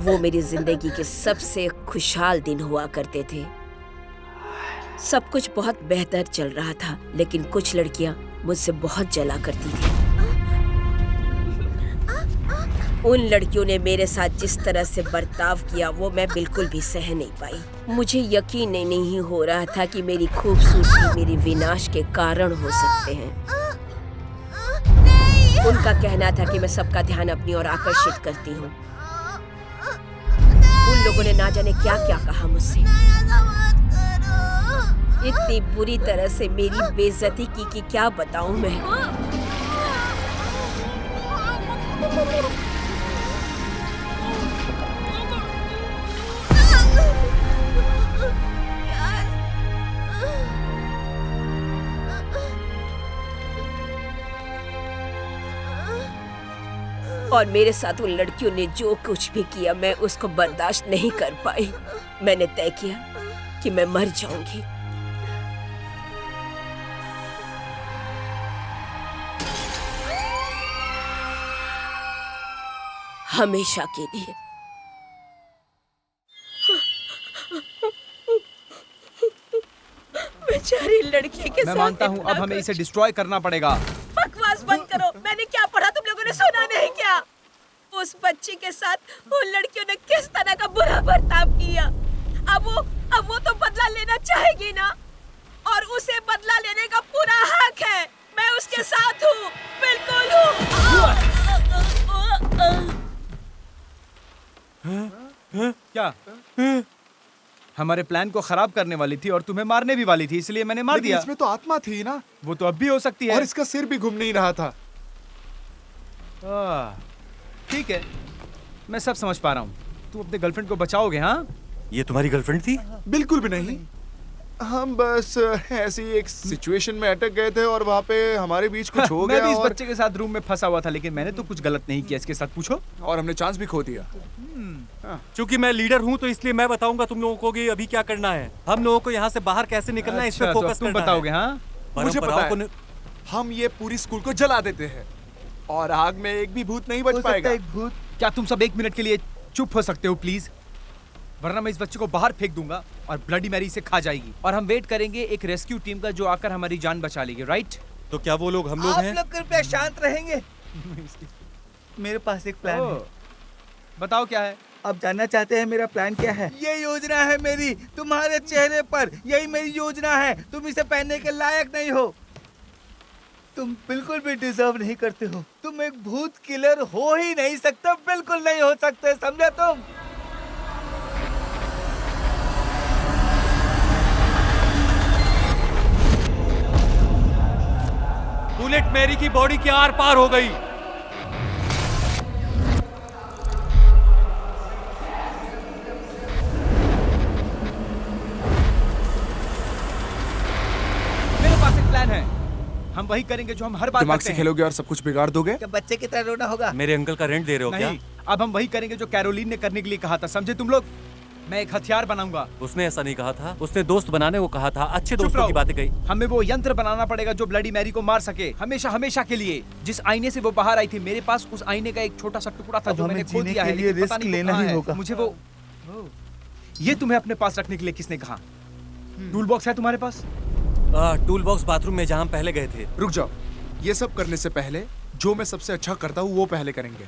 Speaker 7: वो मेरी जिंदगी के सबसे खुशहाल दिन हुआ करते थे। सब कुछ बहुत बेहतर चल रहा था, लेकिन कुछ लड़कियां मुझसे बहुत जला करती थी। उन लड़कियों ने मेरे साथ जिस तरह से बर्ताव किया वो मैं बिल्कुल भी सह नहीं पाई। मुझे यकीन नहीं हो रहा था कि मेरी खूबसूरती मेरी विनाश के कारण हो सकते हैं। उनका कहना था कि मैं सबका ध्यान अपनी ओर आकर्षित करती हूँ। उन लोगों ने ना जाने क्या क्या कहा मुझसे। इतनी बुरी तरह से मेरी बेइज्जती की कि क्या बताऊं मैं। और मेरे साथ उन लड़कियों ने जो कुछ भी किया मैं उसको बर्दाश्त नहीं कर पाई। मैंने तय किया कि मैं मर जाऊंगी। हमेशा के लिए। बेचारी लड़की के
Speaker 1: मैं
Speaker 7: साथ
Speaker 1: मानता हूँ
Speaker 7: इतना
Speaker 1: अब हमें
Speaker 7: कुछ।
Speaker 1: इसे डिस्ट्रॉय करना पड़ेगा।
Speaker 7: बकवास बंद करो। मैंने क्या पढ़ा तुम लोगों ने सुना नहीं क्या? उस बच्ची के साथ उन लड़कियों ने किस तरह का बुरा बर्ताव किया। अब वो तो बदला लेना चाहेगी ना, और उसे बदला लेने का पूरा हक है। मैं उसके साथ हूँ, बिल्कुल हूँ।
Speaker 1: क्या हमारे प्लान को खराब करने वाली थी और तुम्हें मारने भी वाली थी, इसलिए मैंने मार
Speaker 2: लेकिन
Speaker 1: दिया।
Speaker 2: इसमें तो आत्मा थी ना।
Speaker 1: वो तो अब भी हो सकती है।
Speaker 2: और इसका सिर भी घूम नहीं रहा था।
Speaker 1: ठीक है, मैं सब समझ पा रहा हूँ। तुम अपने गर्लफ्रेंड को बचाओगे? हाँ,
Speaker 12: ये तुम्हारी गर्लफ्रेंड थी?
Speaker 2: बिल्कुल भी नहीं। हम बस ऐसी एक सिचुएशन में अटक गए थे और वहाँ पे हमारे बीच कुछ हो
Speaker 1: मैं
Speaker 2: गया।
Speaker 1: भी इस
Speaker 2: और
Speaker 1: बच्चे के साथ रूम में फंसा हुआ था, लेकिन मैंने तो कुछ गलत नहीं किया। इसके साथ पूछो।
Speaker 2: और हमने चांस भी खो दिया।
Speaker 12: क्योंकि मैं लीडर हूँ तो इसलिए मैं बताऊंगा तुम लोगों को कि अभी क्या करना है। हम लोगों को यहाँ से बाहर कैसे निकलना है, इस पे
Speaker 1: अच्छा, तो
Speaker 12: फोकस
Speaker 1: तुम
Speaker 12: करना
Speaker 1: बताओगे?
Speaker 12: है।
Speaker 1: हाँ,
Speaker 2: मुझे पता
Speaker 12: परंपराओं
Speaker 2: है। हम ये पूरी स्कूल को जला देते हैं और आग में एक भी भूत नहीं बच पाएगा।
Speaker 1: एक भूत? क्या तुम सब 1 मिनट के लिए चुप हो सकते हो प्लीज? वरना मैं इस बच्चे को बाहर फेंक दूंगा और ब्लडी मैरी इसे खा जाएगी। और हम वेट करेंगे एक रेस्क्यू टीम का जो आकर हमारी जान बचा लेगी, राइट?
Speaker 12: तो क्या वो लोग हम लोग हैं?
Speaker 6: आप लोग कृपया शांत रहेंगे। मेरे पास एक प्लान है।
Speaker 1: बताओ क्या है?
Speaker 6: आप जानना चाहते हैं मेरा प्लान क्या है? ये योजना है मेरी, तुम्हारे चेहरे पर। यही मेरी योजना है। तुम इसे पहनने के लायक नहीं हो। तुम बिल्कुल भी डिजर्व नहीं करते हो। तुम एक भूत किलर हो ही नहीं सकते, बिल्कुल नहीं हो सकते, समझे तुम?
Speaker 12: बुलेट मैरी की बॉडी के आर पार हो गई।
Speaker 1: मेरे पास एक प्लान है। हम वही करेंगे जो हम हर बार
Speaker 2: दिमाग
Speaker 1: करते
Speaker 2: से
Speaker 1: हैं।
Speaker 2: खेलोगे और सब कुछ बिगाड़ दोगे?
Speaker 6: क्या बच्चे की तरह रोना होगा?
Speaker 12: मेरे अंकल का रेंट दे रहे हो क्या?
Speaker 1: नहीं, अब हम वही करेंगे जो कैरोलीन ने करने के लिए कहा था, समझे तुम लोग? मैं एक हथियार बनाऊंगा।
Speaker 12: उसने ऐसा नहीं कहा था। उसने दोस्त बनाने को कहा था। अच्छे
Speaker 1: चुप
Speaker 12: दोस्तों
Speaker 1: रहो।
Speaker 12: की बातें कही।
Speaker 1: हमें वो यंत्र बनाना पड़ेगा जो ब्लडी मैरी को मार सके, हमेशा हमेशा के लिए। जिस आईने से वो बाहर आई थी, मेरे पास उस आईने का एक छोटा सा टुकड़ा था
Speaker 6: अब
Speaker 1: जो
Speaker 6: हमें
Speaker 1: मैंने खो
Speaker 6: जीने
Speaker 1: दिया
Speaker 6: के
Speaker 1: है,
Speaker 6: लिए
Speaker 1: लेकिन पता
Speaker 6: रिस्क
Speaker 1: नहीं वो
Speaker 6: लेना
Speaker 1: कहाँ
Speaker 6: ही
Speaker 1: है।
Speaker 6: होगा।
Speaker 1: मुझे वो ये तुम्हें अपने पास रखने के लिए किसने कहा? टूल बॉक्स है तुम्हारे पास?
Speaker 12: टूल बॉक्स बाथरूम में जहाँ हम पहले गए थे।
Speaker 2: रुक जाओ। ये सब करने से पहले जो मैं सबसे अच्छा करता हूँ वो पहले करेंगे।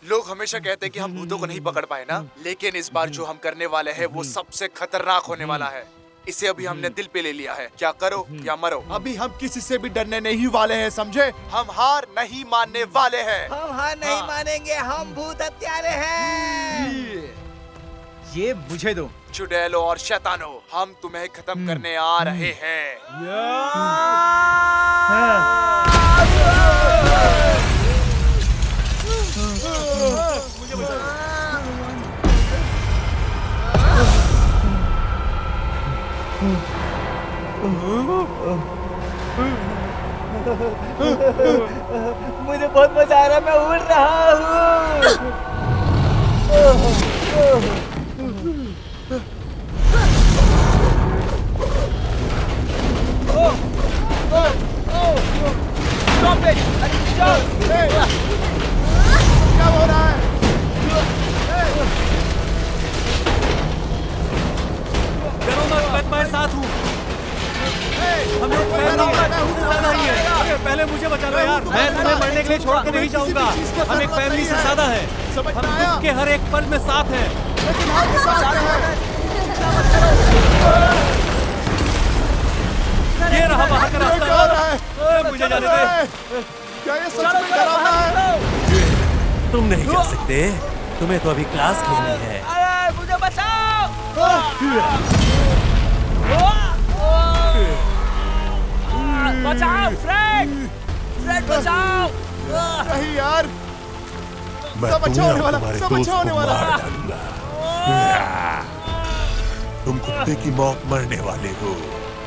Speaker 2: लोग हमेशा कहते हैं कि हम भूतों को नहीं पकड़ पाए ना, लेकिन इस बार जो हम करने वाले हैं वो सबसे खतरनाक होने वाला है। इसे अभी हमने दिल पे ले लिया है। क्या करो या मरो। अभी हम किसी से भी डरने नहीं वाले हैं, समझे? हम हार नहीं मानने वाले हैं।
Speaker 6: हम हार नहीं मानेंगे। हम भूत हत्यारे हैं।
Speaker 1: ये मुझे दो।
Speaker 2: चुड़ैलो और शैतानो, हम तुम्हें खत्म करने आ रहे हैं।
Speaker 6: मुझे बहुत मजा आ रहा है। मैं उड़ रहा हूँ।
Speaker 2: क्या हो रहा है?
Speaker 12: डरो मत, मैं तुम्हारे साथ हूँ। हम लोग फैमिली ज्यादा ही है। अरे पहले मुझे बचा लो यार। मैं तुम्हें मरने के लिए छोड़ के नहीं जाऊंगा। हम एक फैमिली से ज्यादा है। हम दुख के हर एक पल में साथ हैं। ये रहा बाहर का रास्ता। मुझे जाने दे।
Speaker 2: क्या ये सच में डरावना है?
Speaker 12: तुम नहीं जा सकते। तुम्हें तो अभी क्लास लेनी है।
Speaker 6: अरे मुझे बचाओ। बचाओ फ्रेड। फ्रेड बचाओ।
Speaker 2: नहीं यार, सब अच्छा होने वाला, सब अच्छा होने वाला।
Speaker 13: तुम कुत्ते की मौत मरने वाले हो।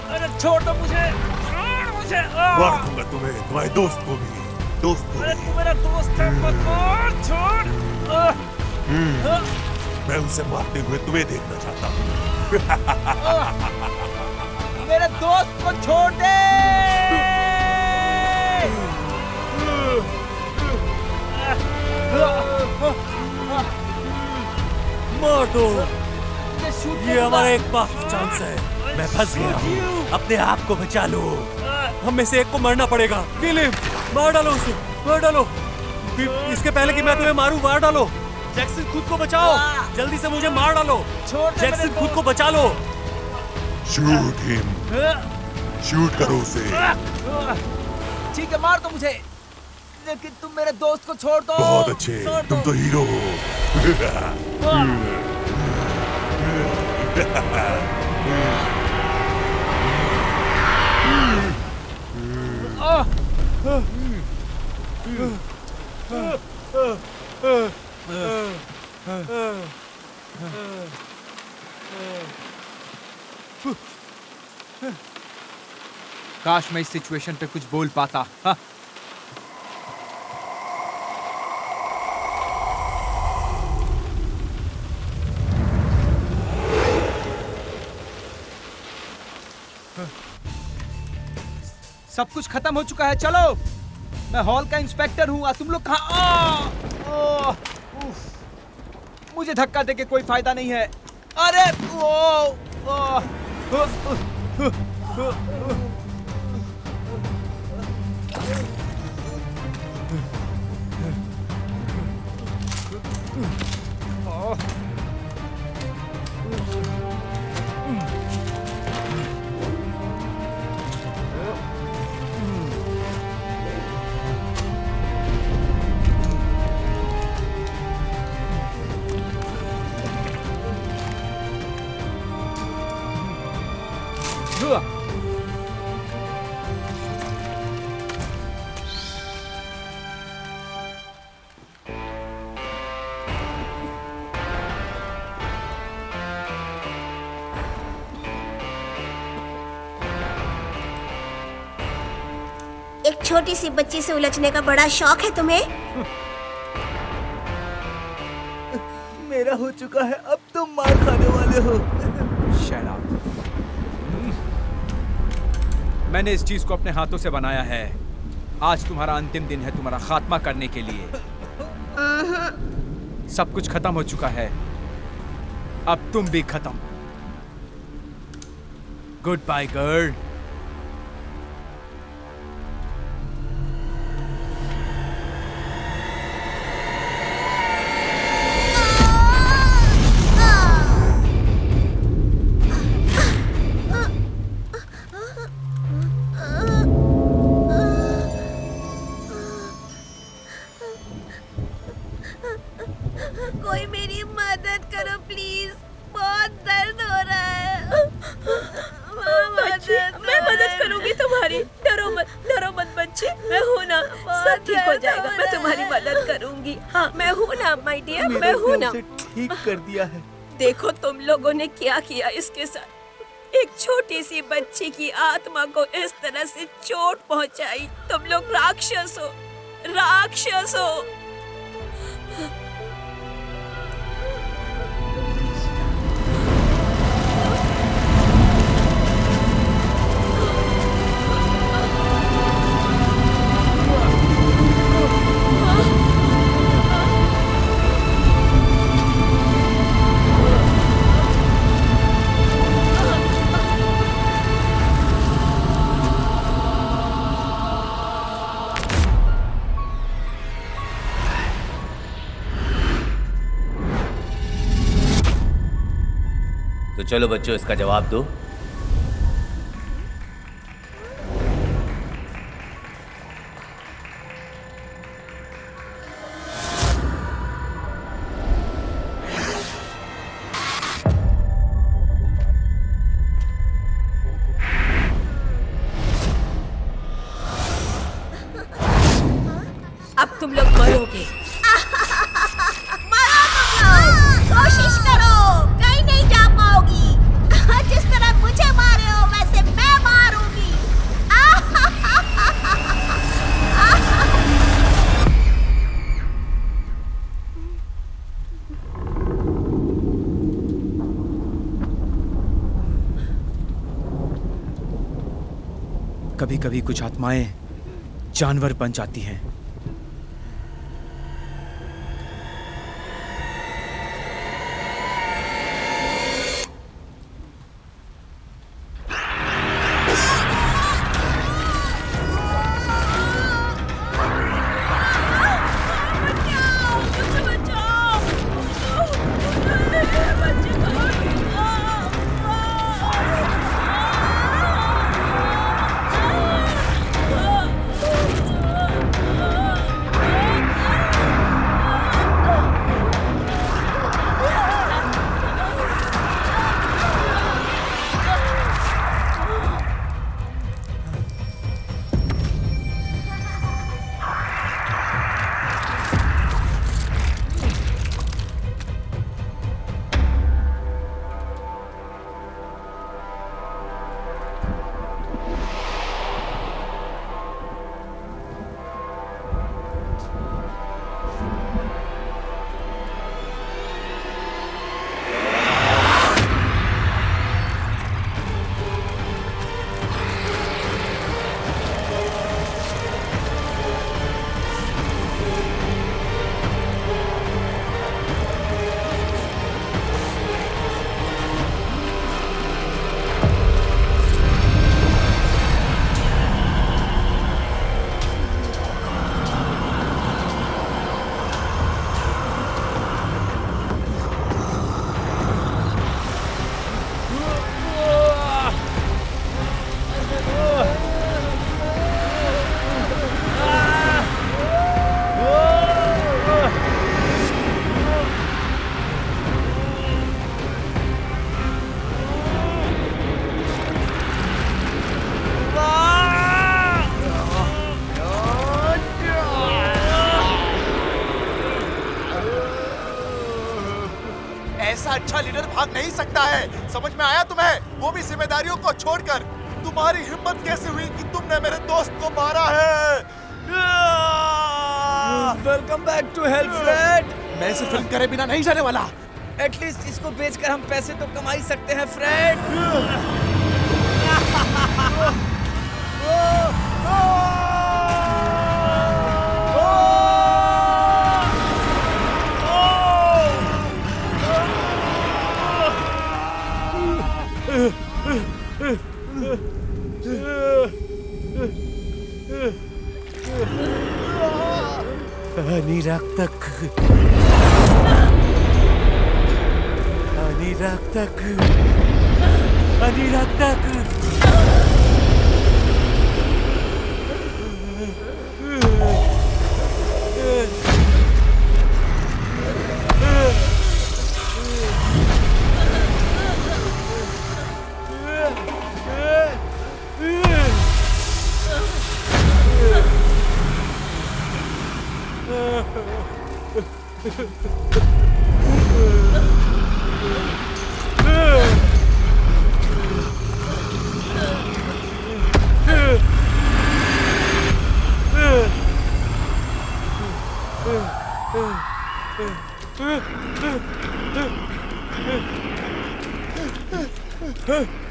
Speaker 6: अरे छोड़ दो मुझे। छोड़ मुझे।
Speaker 13: मार दूंगा तुम्हें, तुम्हारे दोस्त को भी। दोस्त को
Speaker 6: अरे
Speaker 13: भी।
Speaker 6: तू मेरा दोस्त है, मत मार। छोड़।
Speaker 13: मैं उसे मारते हुए तुम्हें देखना चाहता हूँ।
Speaker 1: मेरे दोस्त को छोड़ दे।
Speaker 12: मार दो, ये हमारा एक पास चांस है। मैं फंस गया हूँ, अपने आप को बचा लो। हम में से एक को मरना पड़ेगा। किल, मार डालो उसे, मार डालो। इसके पहले कि मैं तुम्हें मारूं, मार डालो। जैक्सन खुद को बचाओ, जल्दी से मुझे मार डालो। जैक्सन खुद को बचा लो।
Speaker 13: शूट हिम, शूट करो उसे।
Speaker 1: ठीक है, मार दो मुझे, लेकिन तुम मेरे दोस्त को छोड़ दो।
Speaker 13: बहुत अच्छे, तुम तो हीरो हो।
Speaker 1: काश मैं इस सिचुएशन पे कुछ बोल पाता। हाँ। सब कुछ खत्म हो चुका है, चलो। मैं हॉल का इंस्पेक्टर हूँ, तुम लोग कहाँ? मुझे धक्का देके कोई फायदा नहीं है। अरे
Speaker 11: एक छोटी सी बच्ची से उलझने का बड़ा शौक है तुम्हें?
Speaker 6: मेरा हो चुका है, अब तुम मार खाने वाले हो।
Speaker 1: Shut up. मैंने इस चीज को अपने हाथों से बनाया है। आज तुम्हारा अंतिम दिन है तुम्हारा खात्मा करने के लिए। सब कुछ खत्म हो चुका है, अब तुम भी खत्म। Good bye girl.
Speaker 11: कोई मेरी मदद करो प्लीज, बहुत दर्द हो रहा है।
Speaker 7: बच्ची, मैं मदद करूंगी तुम्हारी। डरो मत बच्ची, मैं हूँ ना, सब ठीक हो जाएगा। मैं तुम्हारी मदद करूंगी। हाँ, मैं हूँ ना माय डियर, मैं हूँ ना।
Speaker 6: ठीक कर दिया है।
Speaker 7: देखो तुम लोगों ने क्या किया इसके साथ। एक छोटी सी बच्ची की आत्मा को इस तरह से चोट पहुंचाई। तुम लोग राक्षस हो, राक्षस हो।
Speaker 3: तो चलो बच्चों, इसका जवाब दो।
Speaker 7: अब तुम लोग मरोगे।
Speaker 11: मरो तुम लोग, कोशिश करो, कहीं नहीं जा पाओगी। जिस तरह
Speaker 1: कभी कभी कुछ आत्माएं जानवर बन जाती हैं।
Speaker 2: अच्छा लीडर भाग नहीं सकता है, समझ में आया तुम्हें? वो भी जिम्मेदारियों को छोड़कर। तुम्हारी हिम्मत कैसे हुई कि तुमने मेरे दोस्त को मारा है?
Speaker 6: Welcome back to help Fred.
Speaker 2: मैं इसे फिल्म करे बिना नहीं जाने वाला।
Speaker 6: एटलीस्ट इसको बेचकर हम पैसे तो कमा ही सकते हैं फ्रेड।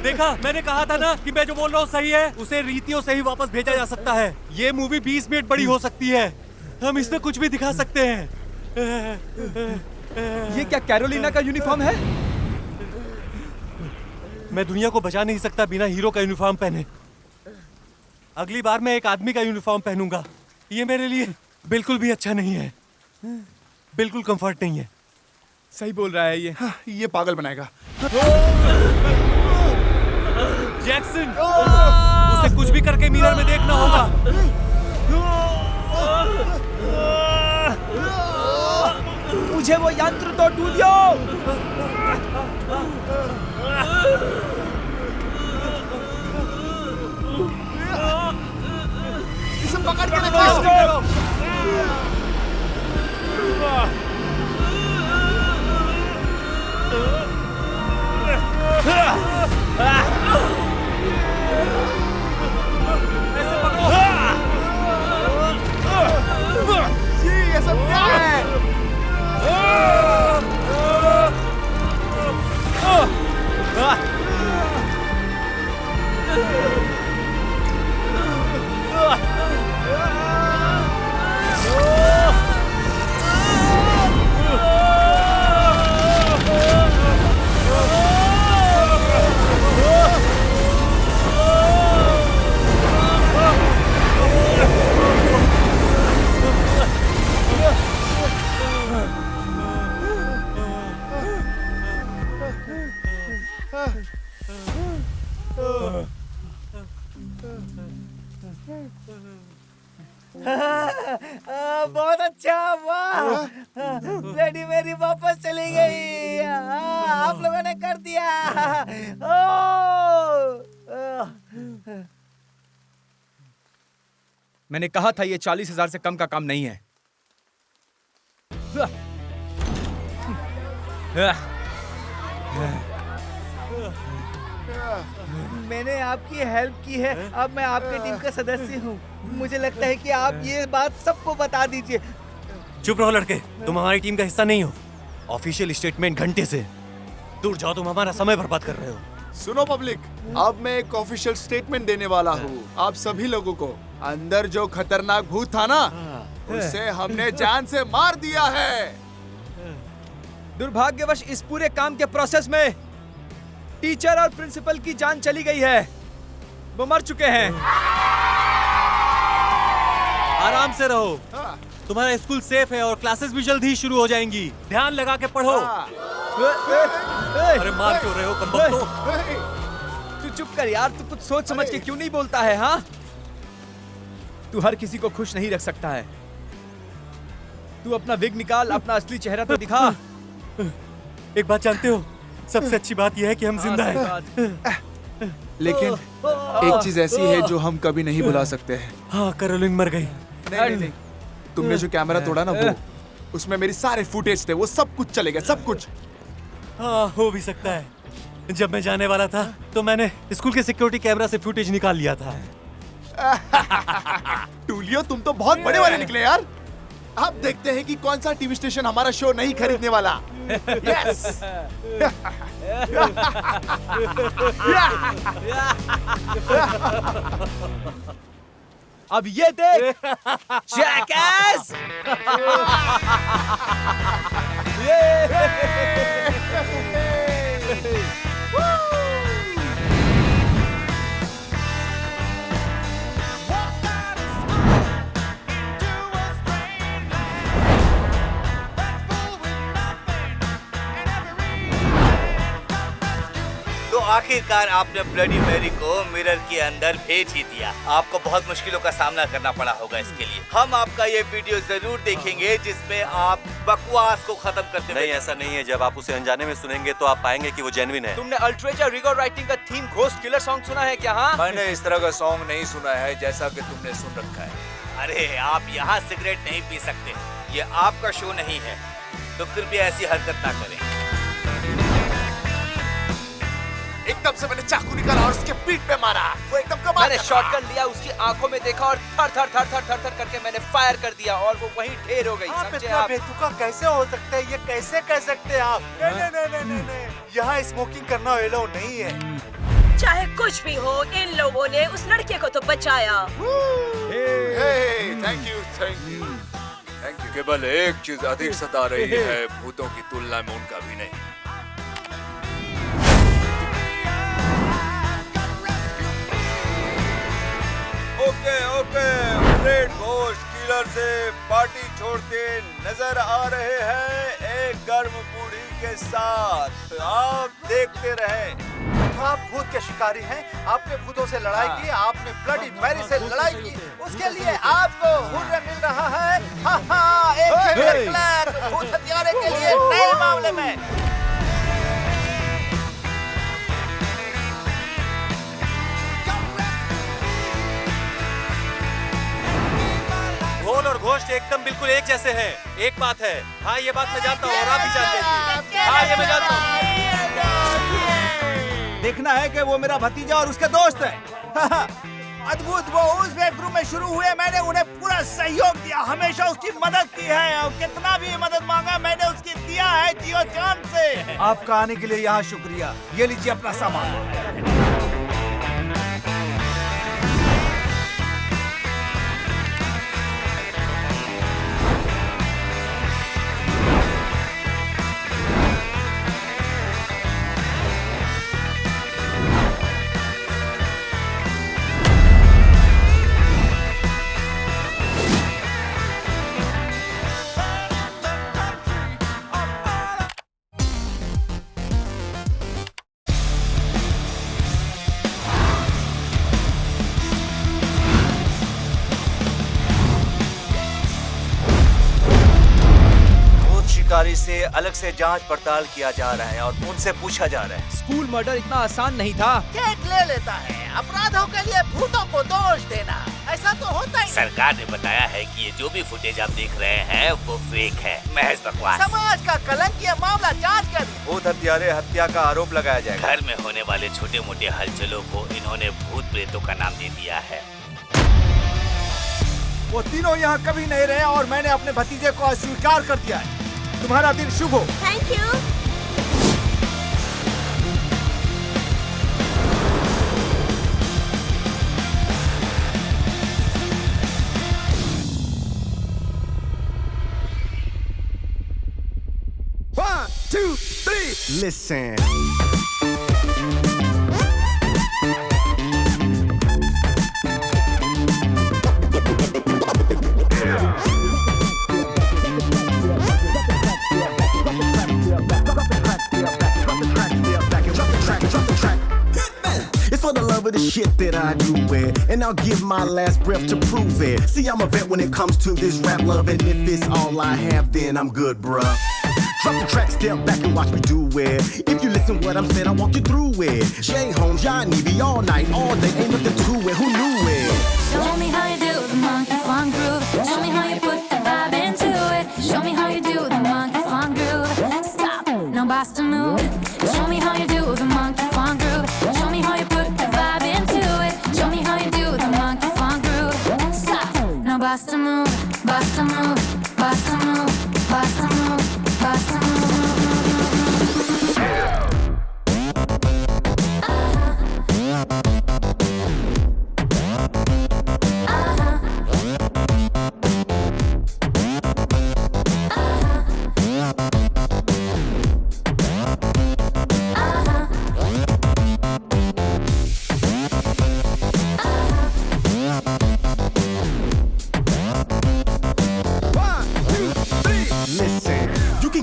Speaker 12: देखा, मैंने कहा था ना कि मैं जो बोल रहा हूँ सही है। उसे रीतियों से ही वापस भेजा जा सकता है। ये मूवी 20 मिनट बड़ी हो सकती है। हम इसमें कुछ भी दिखा सकते हैं।
Speaker 1: ये क्या कैरोलिना का यूनिफॉर्म है?
Speaker 12: मैं दुनिया को बचा नहीं सकता बिना हीरो का यूनिफॉर्म पहने। अगली बार मैं एक आदमी का यूनिफॉर्म पहनूंगा। ये मेरे लिए बिल्कुल भी अच्छा नहीं है, बिल्कुल कंफर्ट नहीं है।
Speaker 1: सही बोल रहा है ये।
Speaker 2: ये पागल बनाएगा।
Speaker 12: जैक्सन, उसे कुछ भी करके मिरर में देखना होगा।
Speaker 1: मुझे वो यंत्र तो ढूंढियो।
Speaker 2: इसे पकड़ के देखो। ये सब क्या है?
Speaker 6: बहुत अच्छा, वाह! ब्लडी मेरी वापस चली गई। आप लोगों ने कर दिया।
Speaker 1: मैंने कहा था ये 40,000 से कम का काम नहीं है।
Speaker 6: मैंने आपकी हेल्प की है, अब मैं आपकी टीम का सदस्य हूँ। मुझे लगता है कि आप ये बात सबको बता दीजिए।
Speaker 12: चुप रहो लड़के, तुम हमारी टीम का हिस्सा नहीं हो। ऑफिशियल स्टेटमेंट घंटे से दूर जाओ, तुम हमारा समय बर्बाद कर रहे हो।
Speaker 2: सुनो पब्लिक, अब मैं एक ऑफिशियल स्टेटमेंट देने वाला हूँ आप सभी लोगों को। अंदर जो खतरनाक भूत था ना, उसे हमने जान से मार दिया है।
Speaker 1: दुर्भाग्यवश इस पूरे काम के प्रोसेस में टीचर और प्रिंसिपल की जान चली गई है। वो मर चुके हैं।
Speaker 12: आराम से रहो, तुम्हारा स्कूल सेफ है और क्लासेस भी जल्द ही शुरू हो जाएंगी। ध्यान लगा के पढ़ो। अरे मार क्यों रहे हो कम तो?
Speaker 1: तू चुप कर यार, तू कुछ सोच समझ के क्यों नहीं बोलता है? हाँ, तू हर किसी को खुश नहीं रख सकता है। तू अपना विग निकाल, अपना असली चेहरा तो दिखा।
Speaker 12: एक बात जानते हो, सबसे अच्छी बात यह है कि हम जिंदा हैं।
Speaker 2: लेकिन एक चीज ऐसी है जो हम कभी नहीं भुला सकते हैं।
Speaker 12: हाँ, कैरोलिन मर गई।
Speaker 2: नहीं, तुमने जो कैमरा तोड़ा ना, वो उसमें मेरे सारे फुटेज थे, वो सब कुछ चले गए, सब कुछ।
Speaker 12: हाँ, हो भी सकता है। जब मैं जाने वाला था तो मैंने स्कूल के सिक्योरिटी कैमरा से फुटेज निकाल लिया था।
Speaker 2: टूलियो, तुम तो बहुत बड़े वाले निकले यार। अब देखते हैं कि कौन सा टीवी स्टेशन हमारा शो नहीं खरीदने वाला। यस।
Speaker 1: अब ये देख, जैकएस!
Speaker 3: तो आखिरकार आपने ब्लडी मैरी को मिरर के अंदर भेज ही दिया। आपको बहुत मुश्किलों का सामना करना पड़ा होगा इसके लिए। हम आपका ये वीडियो जरूर देखेंगे जिसमें आप बकवास को खत्म करते
Speaker 12: नहीं, ऐसा नहीं है। जब आप उसे अनजाने में सुनेंगे तो आप पाएंगे कि वो जेन्युइन है।
Speaker 1: तुमने अल्ट्रेजा रिगोर राइटिंग का थीम घोस्ट किलर सॉन्ग सुना है क्या? हाँ,
Speaker 5: मैंने इस तरह का सॉन्ग नहीं सुना है जैसा कि तुमने सुन रखा है।
Speaker 3: अरे, आप यहाँ सिगरेट नहीं पी सकते, ये आपका शो नहीं है, तो कृपया ऐसी हरकत ना करें।
Speaker 2: एकदम से मैंने चाकू निकाला और उसके पीठ पे मारा। वो एकदम कमाल।
Speaker 1: मैंने शॉटगन लिया, उसकी आंखों में देखा और थर थर थर थर थर थर करके मैंने फायर कर दिया और वो वहीं ढेर हो गई। समझे आप?
Speaker 5: बेतुका कैसे हो सकता है? ये कैसे कह सकते हैं आप? नहीं, यहाँ स्मोकिंग करना एलाउ नहीं है।
Speaker 7: चाहे कुछ भी हो, इन लोगों ने उस लड़के को तो बचाया।
Speaker 5: Thank you. केवल एक चीज अधिक सता रही है भूतों की तुलना में उनका भी नहीं। ओके, ब्लेड घोस्ट किलर से पार्टी छोड़ते नजर आ रहे हैं एक गर्म बूढ़ी के साथ। आप देखते रहें। आप भूत के शिकारी हैं, आपने भूतों से लड़ाई की, आपने ब्लडी मैरी से लड़ाई की, उसके लिए आपको हुर्रे मिल रहा है। एक भूत हथियारे के लिए नए मामले में।
Speaker 12: घोल और घोस्ट एकदम बिल्कुल एक जैसे हैं। एक बात है, हाँ ये बात मैं जानता हूँ और आप भी जानते हैं। हाँ, ये मैं जानता हूँ।
Speaker 5: देखना है कि वो मेरा भतीजा और उसके दोस्त है। अद्भुत, वो उस बेडरूम में शुरू हुए, मैंने उन्हें पूरा सहयोग दिया, हमेशा उसकी मदद की है और कितना भी मदद मांगा मैंने उसकी दिया है जियो जान से। आपका आने के लिए यहाँ शुक्रिया। ये लीजिए अपना सामान। से अलग से जांच पड़ताल किया जा रहा है और उनसे पूछा जा रहा है।
Speaker 1: स्कूल मर्डर इतना आसान नहीं था।
Speaker 14: केक ले लेता है, अपराधों के लिए भूतों को दोष देना, ऐसा तो होता ही।
Speaker 9: सरकार ने बताया है कि ये जो भी फुटेज आप देख रहे हैं वो फेक है, महज बकवास।
Speaker 14: समाज का कलंक, ये मामला जांच कर।
Speaker 5: भूत हत्यारे हत्या का आरोप लगाया जाएगा।
Speaker 9: घर में होने वाले छोटे मोटे हलचलों को इन्होंने भूत प्रेतों का नाम दे दिया है।
Speaker 5: वो तीनों यहाँ कभी नहीं रहे और मैंने अपने भतीजे को अस्वीकार कर दिया है। तुम्हारा दिन शुभ हो।
Speaker 11: Thank you.
Speaker 8: One, two, three. Listen. It's for the love of the shit that I do it, and I'll give my last breath to prove it. See, I'm a vet when it comes to this rap love, and if it's all I have, then I'm good, bruh. Drop the track, step back and watch me do it. If you listen what I'm saying, I'll walk you through it. Jay Holmes, John Nevy, all night, all day, ain't nothing to it. Who knew it?
Speaker 15: Show me how you do the monkey funk groove. Show me how you put the vibe into it. Show me how you do the monkey funk groove. Stop, no bust a move. Show me how you do the monkey funk groove. Show me how you put the vibe into it. Show me how you do the monkey funk groove. Stop, no bust a move, bust a move, bust a move, bust a move, bust a move.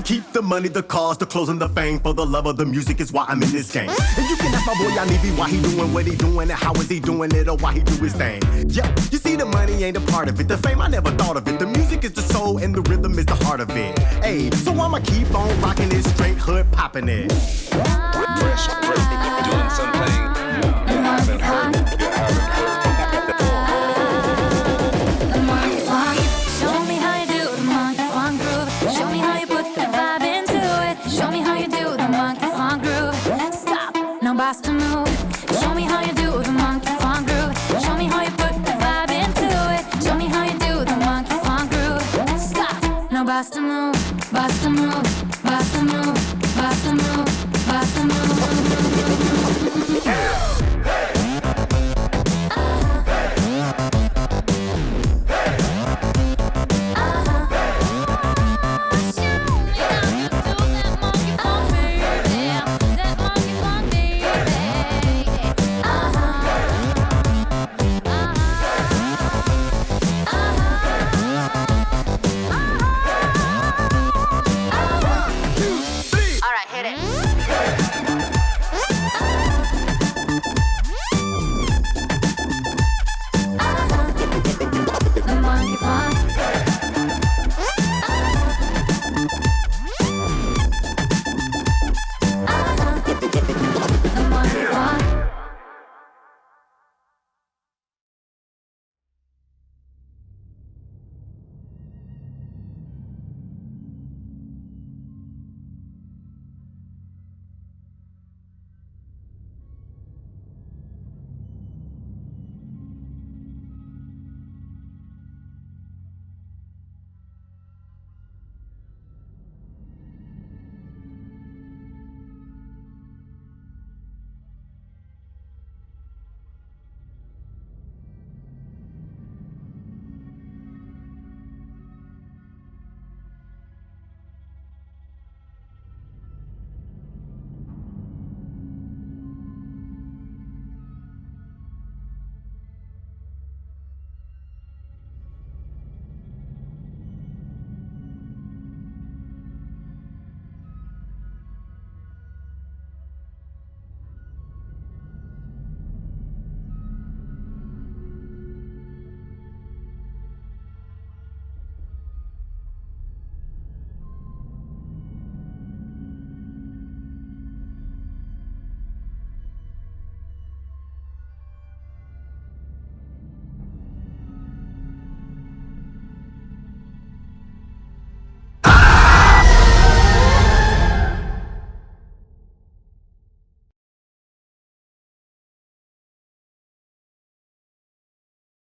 Speaker 8: Keep the money, the cars, the clothes, and the fame. For the love of the music is why I'm in this game. And you can ask my boy Yanibi why he doing what he doing and how is he doing it or why he do his thing. Yep, you see the money ain't a part of it. The fame I never thought of it. The music is the soul and the rhythm is the heart of it. Hey, so I'ma keep on rocking it, straight hood popping it.
Speaker 16: Fresh, doing something you haven't heard.
Speaker 15: Show me how you do the monkey funk groove. Show me how you put the vibe into it. Show me how you do the monkey funk groove. Stop, no bust a move. Show me how you do the monkey funk groove. Show me how you put the vibe into it. Show me how you do the monkey funk groove. Stop, no bust a move.